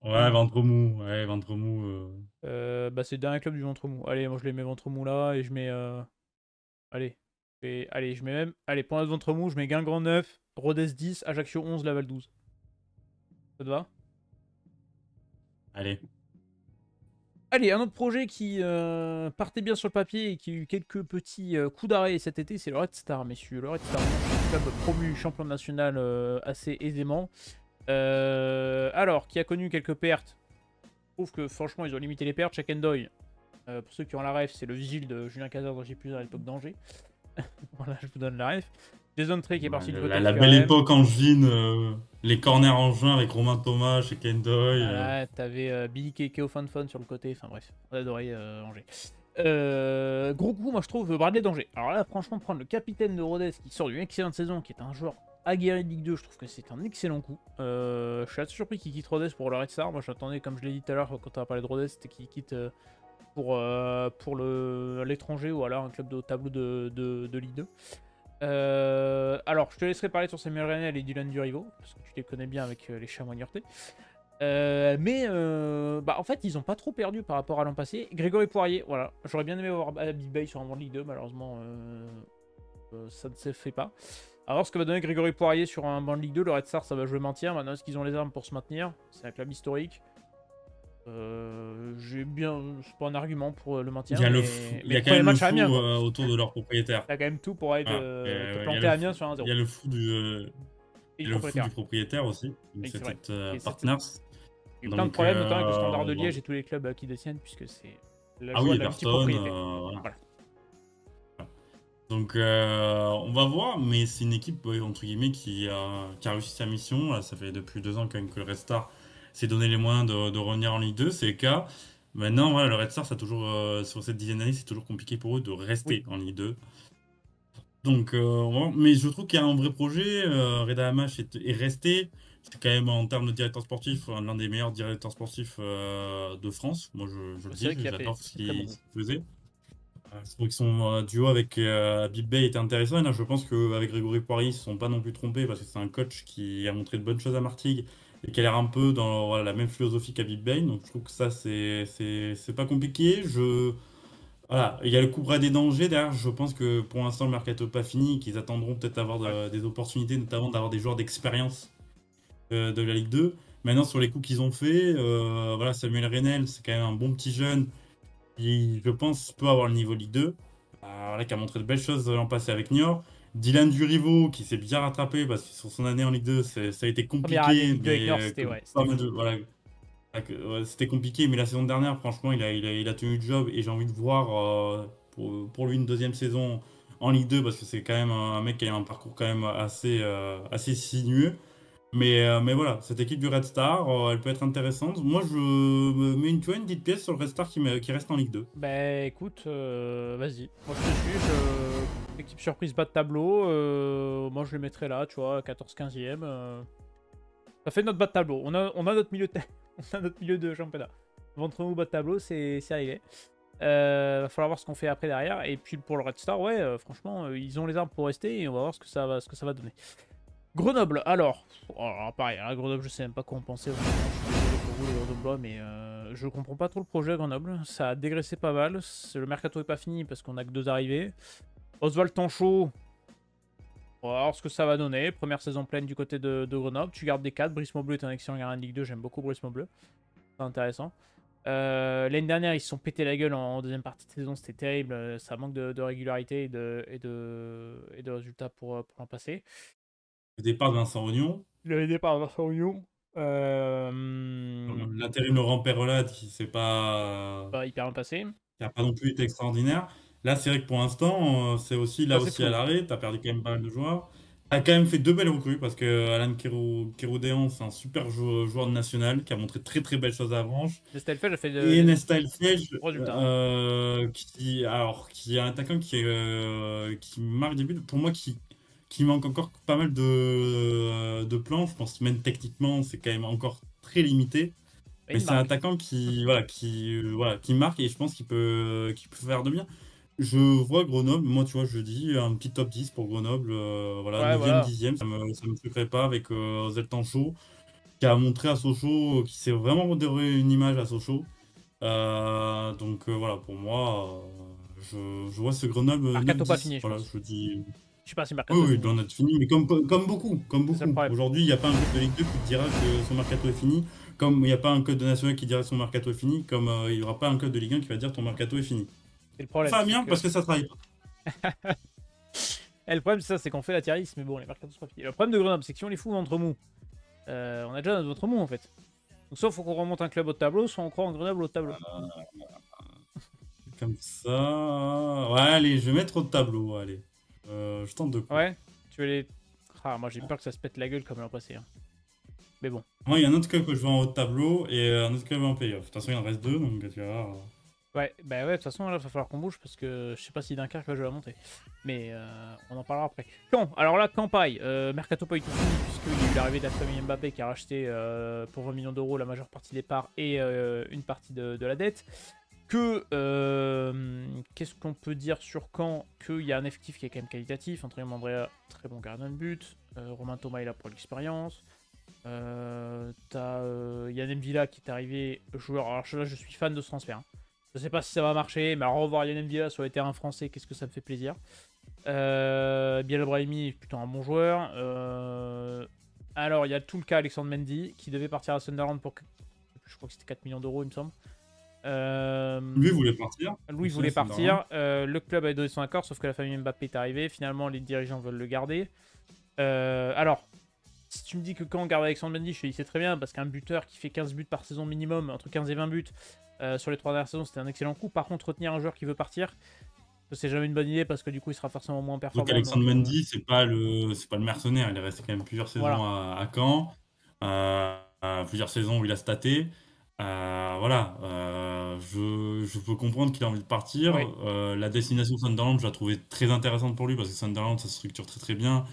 Ouais, ventre mou, ouais, ventre mou. Bah, c'est le dernier club du ventre mou. Allez, moi je les mets ventre mou là et je mets. Allez. Allez, je mets même. Allez, pour notre ventre mou, je mets Guingamp 9, Rodez 10, Ajaccio 11, Laval 12. Ça te va? Allez. Allez, un autre projet qui partait bien sur le papier et qui a eu quelques petits coups d'arrêt cet été, c'est le Red Star, messieurs. Le Red Star, un club promu champion national assez aisément. Alors, qui a connu quelques pertes. Je trouve que franchement, ils ont limité les pertes. Check-and-Doy, pour ceux qui ont la ref, c'est le vigile de Julien Cazard dont j'ai plus à l'époque d'Angers. Voilà, je vous donne la ref. Jason Trey qui est Ouais, parti du côté la de belle QRM. époque angevine, les corners en juin avec Romain Thomas chez Kendoy. Voilà, t'avais Billy Keke au Fun Fun sur le côté. Enfin bref, on adorait Angers. Gros coup, moi je trouve Bradley d'Angers. Alors là, franchement, prendre le capitaine de Rodez qui sort d'une excellente saison, qui est un joueur aguerri de Ligue 2, je trouve que c'est un excellent coup. Je suis assez surpris qu'il quitte Rodez pour le Red Star. Moi j'attendais, comme je l'ai dit tout à l'heure quand on a parlé de Rodez, c'était qu'il quitte pour l'étranger ou alors un club de haut tableau de Ligue 2. Alors, je te laisserai parler sur Samuel Renel et Dylan Durivo, parce que tu les connais bien avec les chamois niortais. Bah, en fait, ils ont pas trop perdu par rapport à l'an passé. Grégory Poirier, voilà. J'aurais bien aimé voir Big Bay sur un banc de Ligue 2, malheureusement, ça ne se fait pas. Alors, ce que va donner Grégory Poirier sur un banc de Ligue 2, le Red Star, ça va jouer maintien. Maintenant, est-ce qu'ils ont les armes pour se maintenir? C'est un club historique. J'ai bien, c'est pas un argument pour le maintien, Il y mais a le quand premier même le match à Amiens, flou quoi. autour de leur propriétaire. T'as quand même tout pour aller Voilà. te Il y a planter à Amiens sur il 1-0. y a le flou Et il y du a le flou propriétaire. du propriétaire aussi, Oui, c'est vrai. cette Et partners. il y a eu plein de Donc, problèmes, notamment avec le Standard de voilà. Liège et tous les clubs qui détiennent, puisque c'est la Ah joie oui, de la Everton, multipropriété. voilà. Voilà. Donc, on va voir, mais c'est une équipe, ouais, entre guillemets, qui a réussi sa mission. Là, ça fait depuis 2 ans quand même que le Red Star s'est donné les moyens de revenir en Ligue 2, c'est le cas. Maintenant, voilà, le Red Star, ça a toujours, sur cette dizaine d'années, c'est toujours compliqué pour eux de Oui. rester en Ligue 2. Donc, mais je trouve qu'il y a un vrai projet. Reda Hammach est resté. C'est quand même, en termes de directeur sportif, l'un des meilleurs directeurs sportifs de France. Moi, je le C'est vrai dis, qu'il a fait j'adore ce un très bon qu'il coup. faisait. Je trouve que son duo avec Big Bay était intéressant. Et là, je pense qu'avec Grégory Poirier, ils ne se sont pas non plus trompés parce que c'est un coach qui a montré de bonnes choses à Martigues et qui a l'air un peu dans voilà, la même philosophie qu'à Big Bay. Donc, je trouve que ça, c'est pas compliqué. Voilà, il y a le coup près des dangers derrière. Je pense que pour l'instant, le mercato n'est pas fini, qu'ils attendront peut-être d'avoir Ouais. des opportunités, notamment d'avoir des joueurs d'expérience de la Ligue 2. Maintenant, sur les coups qu'ils ont fait, voilà, Samuel Renel, c'est quand même un bon petit jeune qui, je pense, peut avoir le niveau Ligue 2. Voilà, qui a montré de belles choses l'an passé avec Niort. Dylan Durivo, qui s'est bien rattrapé parce que sur son année en Ligue 2, ça a été Première année compliqué, Ligue 2 avec mais Niort, c'était ouais, pas c'était mal fou. de, voilà, ouais, c'était compliqué, mais la saison dernière, franchement, il a tenu le job et j'ai envie de voir pour lui une deuxième saison en Ligue 2 parce que c'est quand même un mec qui a un parcours quand même assez sinueux. Mais voilà, cette équipe du Red Star, elle peut être intéressante. Moi, je me mets tu vois, une petite pièce sur le Red Star qui reste en Ligue 2. Bah écoute, vas-y. Moi je te suis, équipe surprise bas de tableau. Moi je le mettrais là, tu vois, 14-15e. Ça fait notre bas de tableau. On a notre milieu de on a notre milieu de championnat. Ventre mou bas de tableau, c'est arrivé. Va falloir voir ce qu'on fait après derrière. Et puis pour le Red Star, ouais, franchement, ils ont les armes pour rester et on va voir ce que ça va donner. Grenoble, alors pareil, à Grenoble, je sais même pas quoi en penser. Je suis désolé pour vous les Grenoblois, mais je comprends pas trop le projet à Grenoble. Ça a dégraissé pas mal. Le mercato est pas fini parce qu'on a que 2 arrivées. Oswald Tanchot, on va voir ce que ça va donner. Première saison pleine du côté de Grenoble. Tu gardes des 4. Brice Maubleu est un excellent gardien de Ligue 2. J'aime beaucoup Brice Maubleu. C'est intéressant. L'année dernière, ils se sont pété la gueule en deuxième partie de saison. C'était terrible. Ça manque de régularité et de résultats pour l'an passé. Le départ de Vincent Ognon. Le départ de Vincent Ognon. L'intérim Laurent Perrelade qui s'est pas, Pas hyper bien passé. qui a pas non plus été extraordinaire. Là, c'est vrai que pour l'instant, c'est aussi là Ça, c'est aussi à flou. l'arrêt. Tu as perdu quand même pas mal de joueurs. Tu as quand même fait 2 belles recrues parce que Alan Kéroudéan, c'est un super joueur de national qui a montré très très belles choses à Avranches. Nestelfeld a fait Et Nesta Elfage, résultats. qui est un attaquant qui marque des buts, pour moi, qui manque encore pas mal de plans. Je pense que même techniquement, c'est quand même encore très limité. Et Mais une c'est un marque. attaquant qui marque et je pense qu'il peut faire de bien. Je vois Grenoble, moi, tu vois, je dis un petit top 10 pour Grenoble. Voilà, Ouais, 9e, voilà. 10e, ça me choquerait pas avec Zeltan Shaw, qui a montré à Sochaux, qui s'est vraiment redoré une image à Sochaux. Donc voilà, pour moi, je vois ce Grenoble Mercato pas 9-10. fini, je Voilà, pense. je dis. Je sais pas si Oui, Mercato est oui, il fini. doit en être fini, mais comme beaucoup, comme C'est ça le beaucoup. problème. Aujourd'hui, il n'y a pas un club de Ligue 2 qui te dira que son mercato est fini, comme il n'y a pas un club de National qui dira que son mercato est fini, comme il n'y aura pas un club de Ligue 1 qui va dire ton mercato est fini. Et le problème, Ça va c'est bien que. parce que ça travaille pas. Et le problème, c'est ça, c'est qu'on fait la tier list, mais bon, les Mercatos sont pas finis. Le problème de Grenoble, c'est que si on les fout ventre mou, on a déjà notre ventre mou en fait. Donc, soit faut qu'on remonte un club au tableau, soit on croit en Grenoble au tableau. Comme ça. Ouais, allez, je vais mettre au tableau, allez. Je tente de coup. Ouais, tu veux les. Ah, moi j'ai peur que ça se pète la gueule comme l'an passé. Hein. Mais bon. Moi, il y a un autre club que je vois en haut de tableau et un autre club en playoff. De toute façon, il en reste 2, donc tu vas voir. Ouais, bah ouais, de toute façon, là, il va falloir qu'on bouge parce que je sais pas si Dunkerque va jouer à monter. Mais on en parlera après. Caen, alors là, Caen, pareil. Mercato pas du tout fini, puisqu'il y a eu l'arrivée de la famille Mbappé qui a racheté pour 20 millions d'euros la majeure partie des parts et une partie de la dette. Qu'est-ce qu'on peut dire sur Caen? Qu'il y a un effectif qui est quand même qualitatif. Antonio Mandrea, très bon gardien de but. Romain Thomas, il a pour l'expérience. T'as Yann Villa qui est arrivé joueur. Alors là, je suis fan de ce transfert. Hein. Je sais pas si ça va marcher, mais à revoir Yann Villa sur les terrains français, qu'est-ce que ça me fait plaisir. Biel Brahimi est plutôt un bon joueur. Alors, il y a tout le cas Alexandre Mendy qui devait partir à Sunderland pour. Je crois que c'était 4 millions d'euros, il me semble. Lui voulait partir. Louis voulait partir. Le club a donné son accord, sauf que la famille Mbappé est arrivée. Finalement, les dirigeants veulent le garder. Alors, si tu me dis que quand on garde Alexandre Mendy, je te dis c'est très bien, parce qu'un buteur qui fait 15 buts par saison minimum, entre 15 et 20 buts, sur les 3 dernières saisons, c'était un excellent coup. Par contre, retenir un joueur qui veut partir, c'est jamais une bonne idée, parce que du coup, il sera forcément moins performant. Donc Alexandre Mendy, c'est pas le mercenaire. Il est resté quand même plusieurs saisons voilà. à Caen. Plusieurs saisons où il a staté. Voilà, je peux comprendre qu'il a envie de partir. Oui. La destination Sunderland, je la trouvais très intéressante pour lui parce que Sunderland, ça se structure très très bien.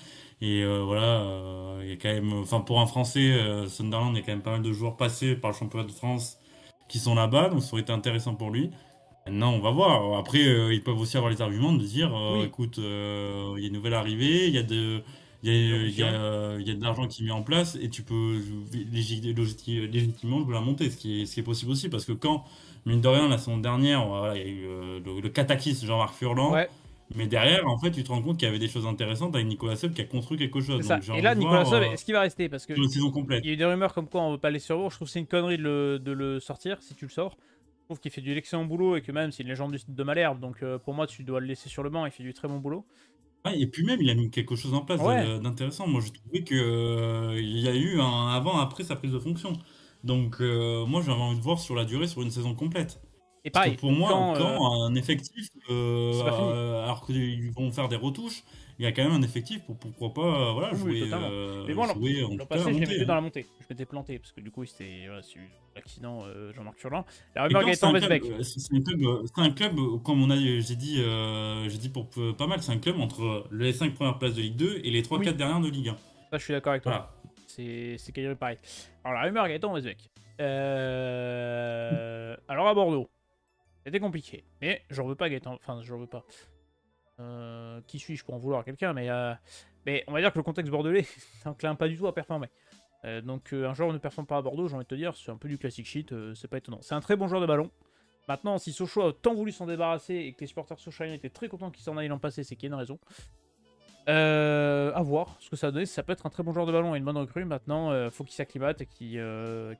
Et voilà, il y a quand même, enfin pour un Français, Sunderland, il y a quand même pas mal de joueurs passés par le championnat de France qui sont là-bas, donc ça aurait été intéressant pour lui. Maintenant, on va voir. Après, ils peuvent aussi avoir les arguments de dire, Oui. écoute, il y a une nouvelle arrivée, il y a de l'argent qui est mis en place et tu peux légitimement jouer la montée, ce qui est possible aussi, parce que quand, mine de rien, la saison dernière, voilà, il y a eu le cataclysme Jean-Marc Furlan, Ouais. mais derrière, en fait, tu te rends compte qu'il y avait des choses intéressantes avec Nicolas Sepp qui a construit quelque chose. C'est ça. Donc j'ai Et envie là, de Nicolas Sauve, voir est-ce qu'il va rester? Parce que sur une saison complète. il y a eu des rumeurs comme quoi on veut pas laisser sur le banc. Je trouve que c'est une connerie de le sortir si tu le sors. Je trouve qu'il fait du excellent boulot et que même c'est une légende de Malherbe. Donc pour moi, tu dois le laisser sur le banc. Il fait du très bon boulot. Ouais, et puis même, il a mis quelque chose en place Ouais. d'intéressant. Moi, je trouvais que il y a eu un avant-après sa prise de fonction. Donc, moi, j'avais envie de voir sur la durée, sur une saison complète. Et Parce que pareil, pour moi, quand quand un effectif, c'est pas fini. alors qu'ils vont faire des retouches, il y a quand même un effectif pour pourquoi pas voilà, Oui, oui, totalement. Mais bon, jouer en l'an tout cas à passé, je les monter. mettais dans Hein. la montée. Je m'étais planté, parce que du coup, c'était voilà, l'accident Jean-Marc Furlan. La Et rumeur quand c'est Gaëtan un club, Westbeck. c'est un club, comme j'ai dit pour pas mal, c'est un club entre les 5 premières places de Ligue 2 et les trois Oui, quatre dernières de Ligue 1. ça, je suis d'accord avec toi. Voilà. C'est quasiment pareil. Alors, la rumeur Gaëtan Westbeck. Alors, à Bordeaux, c'était compliqué. Mais j'en veux pas Gaëtan. Enfin, j'en veux pas. Qui suis-je pour en vouloir à quelqu'un, mais on va dire que le contexte bordelais n'incline pas du tout à performer. Donc un joueur ne performe pas à Bordeaux, j'ai envie de te dire, c'est un peu du classic shit, c'est pas étonnant. C'est un très bon joueur de ballon. Maintenant, si Sochaux a tant voulu s'en débarrasser et que les supporters sochaliens étaient très contents qu'il s'en aille l'an passé, c'est qu'il y a une raison. À voir ce que ça va donner. Ça peut être un très bon joueur de ballon et une bonne recrue. Maintenant, faut qu'il s'acclimate et qu'il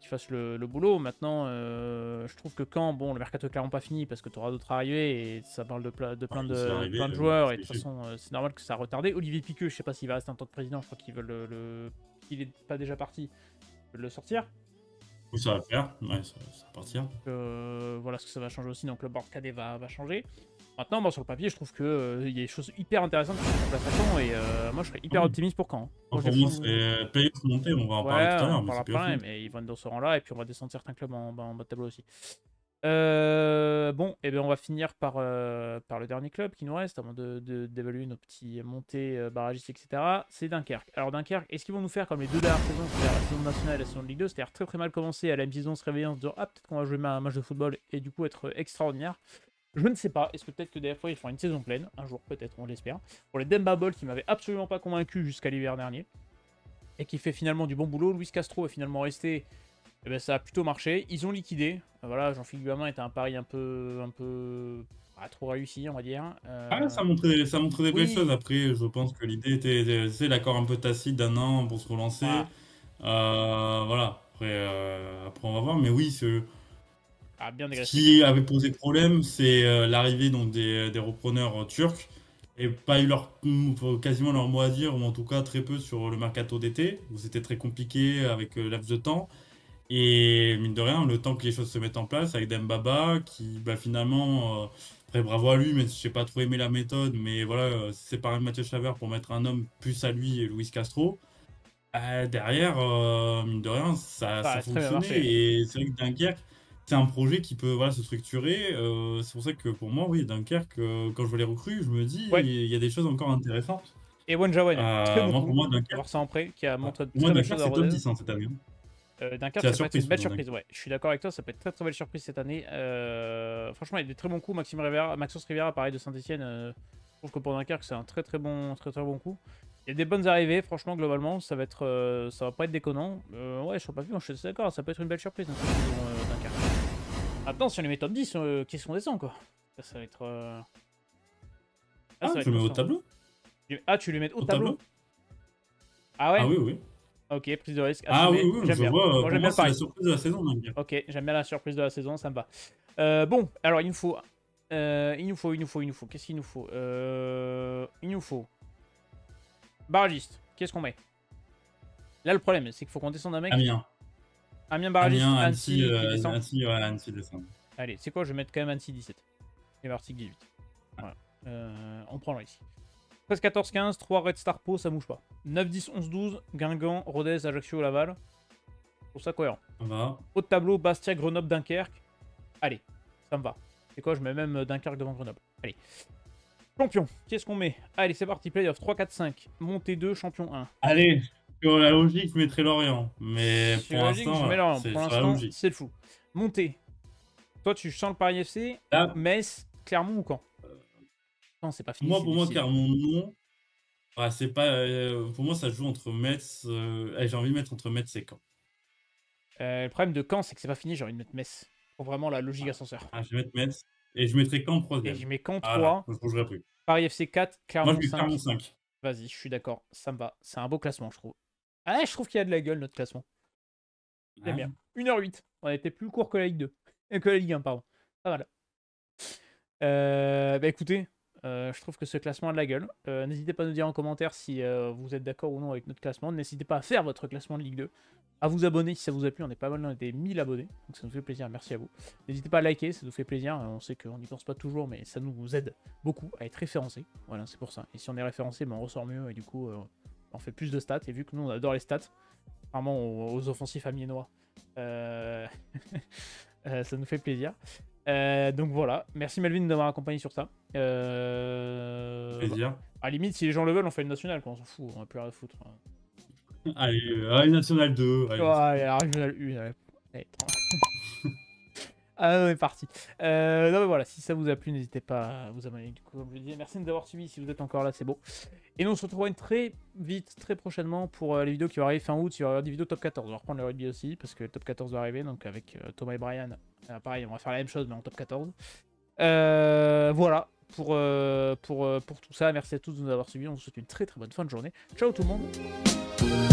fasse le boulot. Maintenant, je trouve que quand, bon, le mercato est clairement pas fini parce que tu auras d'autres arrivées et ça parle de plein C'est arrivé, de joueurs et de c'est toute sûr. façon, c'est normal que ça a retardé. Olivier Piqueux, je sais pas s'il va rester en tant que président. Je crois qu'ils veulent il est pas déjà parti. Ils veulent le sortir. Oui, ça va le faire. Ouais, ça va partir. Voilà ce que ça va changer aussi. Donc le board cadet va changer. Maintenant, bon, sur le papier, je trouve qu'il y a des choses hyper intéressantes qui sont en place à Caen et moi je serais hyper optimiste pour Caen. Hein. Moi, Pour je les moi, trouve- c'est playoff monté, on va en parler Ouais, tout à on en l'heure, mais c'est parlera playoff pas, monté. mais ils vont être dans ce rang-là et puis on va descendre certains clubs en bas de tableau aussi. Bon, et bien on va finir par le dernier club qui nous reste avant d'évaluer nos petits montées, barragistes, etc. C'est Dunkerque. Alors Dunkerque, est-ce qu'ils vont nous faire comme les deux dernières saisons, c'est-à-dire la saison nationale et la saison de Ligue 2, c'est-à-dire très très mal commencer à la mi-saison, se réveiller en se disant ah peut-être qu'on va jouer un match de football et du coup être extraordinaire. Je ne sais pas, est-ce que peut-être que des fois ils feront une saison pleine, un jour peut-être, on l'espère. Pour les Demba Ball qui m'avaient absolument pas convaincu jusqu'à l'hiver dernier et qui fait finalement du bon boulot, Luis Castro est finalement resté. Eh ben, ça a plutôt marché. Ils ont liquidé. Voilà, Jean-Philippe Gamin était un pari un peu trop réussi, on va dire. Ah, ça montrait des belles choses. Oui, Après, je pense que l'idée c'est l'accord un peu tacite d'un an pour se relancer. voilà. Voilà. Après, on va voir. Mais oui, Ah, bien ce dégraissé quand qui même. avait posé problème, c'est l'arrivée donc des repreneurs turcs et pas eu quasiment leur mot à dire, ou en tout cas très peu sur le mercato d'été, où c'était très compliqué avec le laps de temps. Et mine de rien, le temps que les choses se mettent en place avec Dembaba, qui bah, finalement, après bravo à lui, mais j'ai pas trop aimé la méthode, mais voilà, séparer Mathieu Chavert pour mettre un homme plus à lui et Luis Castro, derrière, mine de rien, Ça ça a très bien marché. fonctionnait. Et c'est vrai que Dunkerque, c'est un projet qui peut voilà, se structurer. C'est pour ça que pour moi, oui, Dunkerque, quand je vois les recrues, je me dis, Ouais. il y a des choses encore intéressantes. Et Wonjawen, très bon Pour coup. moi, Avoir ça en prêt, qui a Ouais. montré de Pour moi, très belles choses Dunkerque, à c'est top Rodez. 10 hein, cette année. Hein. C'est Dunkerque, la ça peut être une surprise belle pour moi, surprise, Dunkerque. ouais. Je suis d'accord avec toi, ça peut être très très belle surprise cette année. Franchement, il y a des très bons coups. Maxence Rivera, pareil de Saint-Etienne. Je trouve que pour Dunkerque, c'est un très très bon coup. Il y a des bonnes arrivées, franchement, globalement, ça va pas être déconnant. Ouais, je suis pas plus, je suis d'accord, ça peut être une belle surprise dans cette saison, Dunkerque. Maintenant, si on les met top 10, qu'est-ce qu'on descend, quoi? Ça va être. Ah, Ah, ça va je être le mets au costaud. tableau? Ah, tu les mets au Au tableau? tableau? Ah Ah ouais? oui, oui. Ok, prise de risque, Ah oui, assumé. oui, J'aime je bien. vois. Moi, Pour j'aime bien moi, le c'est la pari. surprise de la saison, Dunkerque. Ok, j'aime bien la surprise de la saison, ça me va. Bon, alors il nous faut. Qu'est-ce qu'il nous faut? Il nous faut. Barragiste. Qu'est-ce qu'on met? Là, le problème, c'est qu'il faut qu'on descende un mec. Amiens. Amiens barragiste, Amiens, Annecy, Annecy qui descend. Annecy, ouais, Annecy descend. Allez, c'est quoi? Je vais mettre quand même Annecy 17. Et l'article 18. Voilà. On prend le risque. 13, 14, 15, 3 Red Star Po, ça bouge pas. 9, 10, 11, 12, Guingamp, Rodez, Ajaccio, Laval. Je trouve ça cohérent. Ça va. Haut de tableau, Bastia, Grenoble, Dunkerque. Allez, ça me va. C'est quoi? Je mets même Dunkerque devant Grenoble. Allez. Champion, qu'est-ce qu'on met? Allez, c'est parti, playoff 3, 4, 5. Montée 2, champion 1. Allez, sur la logique, je mettrais Lorient. Mais Sur pour la logique, l'instant, je mets voilà, Lorient. c'est Pour sur la l'instant, logique. c'est le flou. Montée. Toi, tu sens le Paris FC, Là, Metz, Clermont ou Caen? Non, c'est pas fini, c'est pour moi, difficile. Clermont, non. Ouais, c'est pas, pour moi, ça se joue entre Metz. J'ai envie de mettre entre Metz et Caen. Le problème de Caen, c'est que c'est pas fini, j'ai envie de mettre Metz. Pour vraiment la logique ascenseur. Ah, je vais mettre Metz. Et je mettrai Caen en Et troisième. je mets Caen Voilà, 3, je ne bougerai plus. Paris FC 4, Moi, je Clermont mets Clermont 5. 5. Vas-y, je suis d'accord, ça me va. C'est un beau classement, je trouve. Ah, je trouve qu'il y a de la gueule, notre classement. J'aime Ouais. bien. 1h08. On a été plus court que la Ligue 2. Que la Ligue 1, pardon. Pas mal. Bah écoutez, Je trouve que ce classement a de la gueule. N'hésitez pas à nous dire en commentaire si vous êtes d'accord ou non avec notre classement. N'hésitez pas à faire votre classement de Ligue 2. À vous abonner si ça vous a plu. On est pas mal, on est 1000 abonnés. Donc ça nous fait plaisir. Merci à vous. N'hésitez pas à liker, ça nous fait plaisir. On sait qu'on n'y pense pas toujours, mais ça nous aide beaucoup à être référencés. Voilà, c'est pour ça. Et si on est référencé, ben, on ressort mieux et du coup, on fait plus de stats. Et vu que nous, on adore les stats, vraiment aux offensifs amiénois, ça nous fait plaisir. Donc voilà, merci Melvin d'avoir accompagné sur ça. Plaisir. À limite, si les gens le veulent, on fait une nationale, quoi. On s'en fout, on a plus rien à foutre. Allez, National 2. Allez. Oh, allez, la régionale 1. Allez, ah, on est parti. Non, mais voilà, si ça vous a plu, n'hésitez pas à vous abonner. Du coup, comme je le disais, merci de nous avoir suivis. Si vous êtes encore là, c'est beau. Et nous, on se retrouvera très vite, très prochainement pour les vidéos qui vont arriver fin août. Il y aura des vidéos top 14. On va reprendre le rugby aussi, parce que le top 14 va arriver. Donc, avec Thomas et Brian, pareil, on va faire la même chose, mais en top 14. Voilà pour tout ça. Merci à tous de nous avoir suivis. On vous souhaite une très très bonne fin de journée. Ciao tout le monde.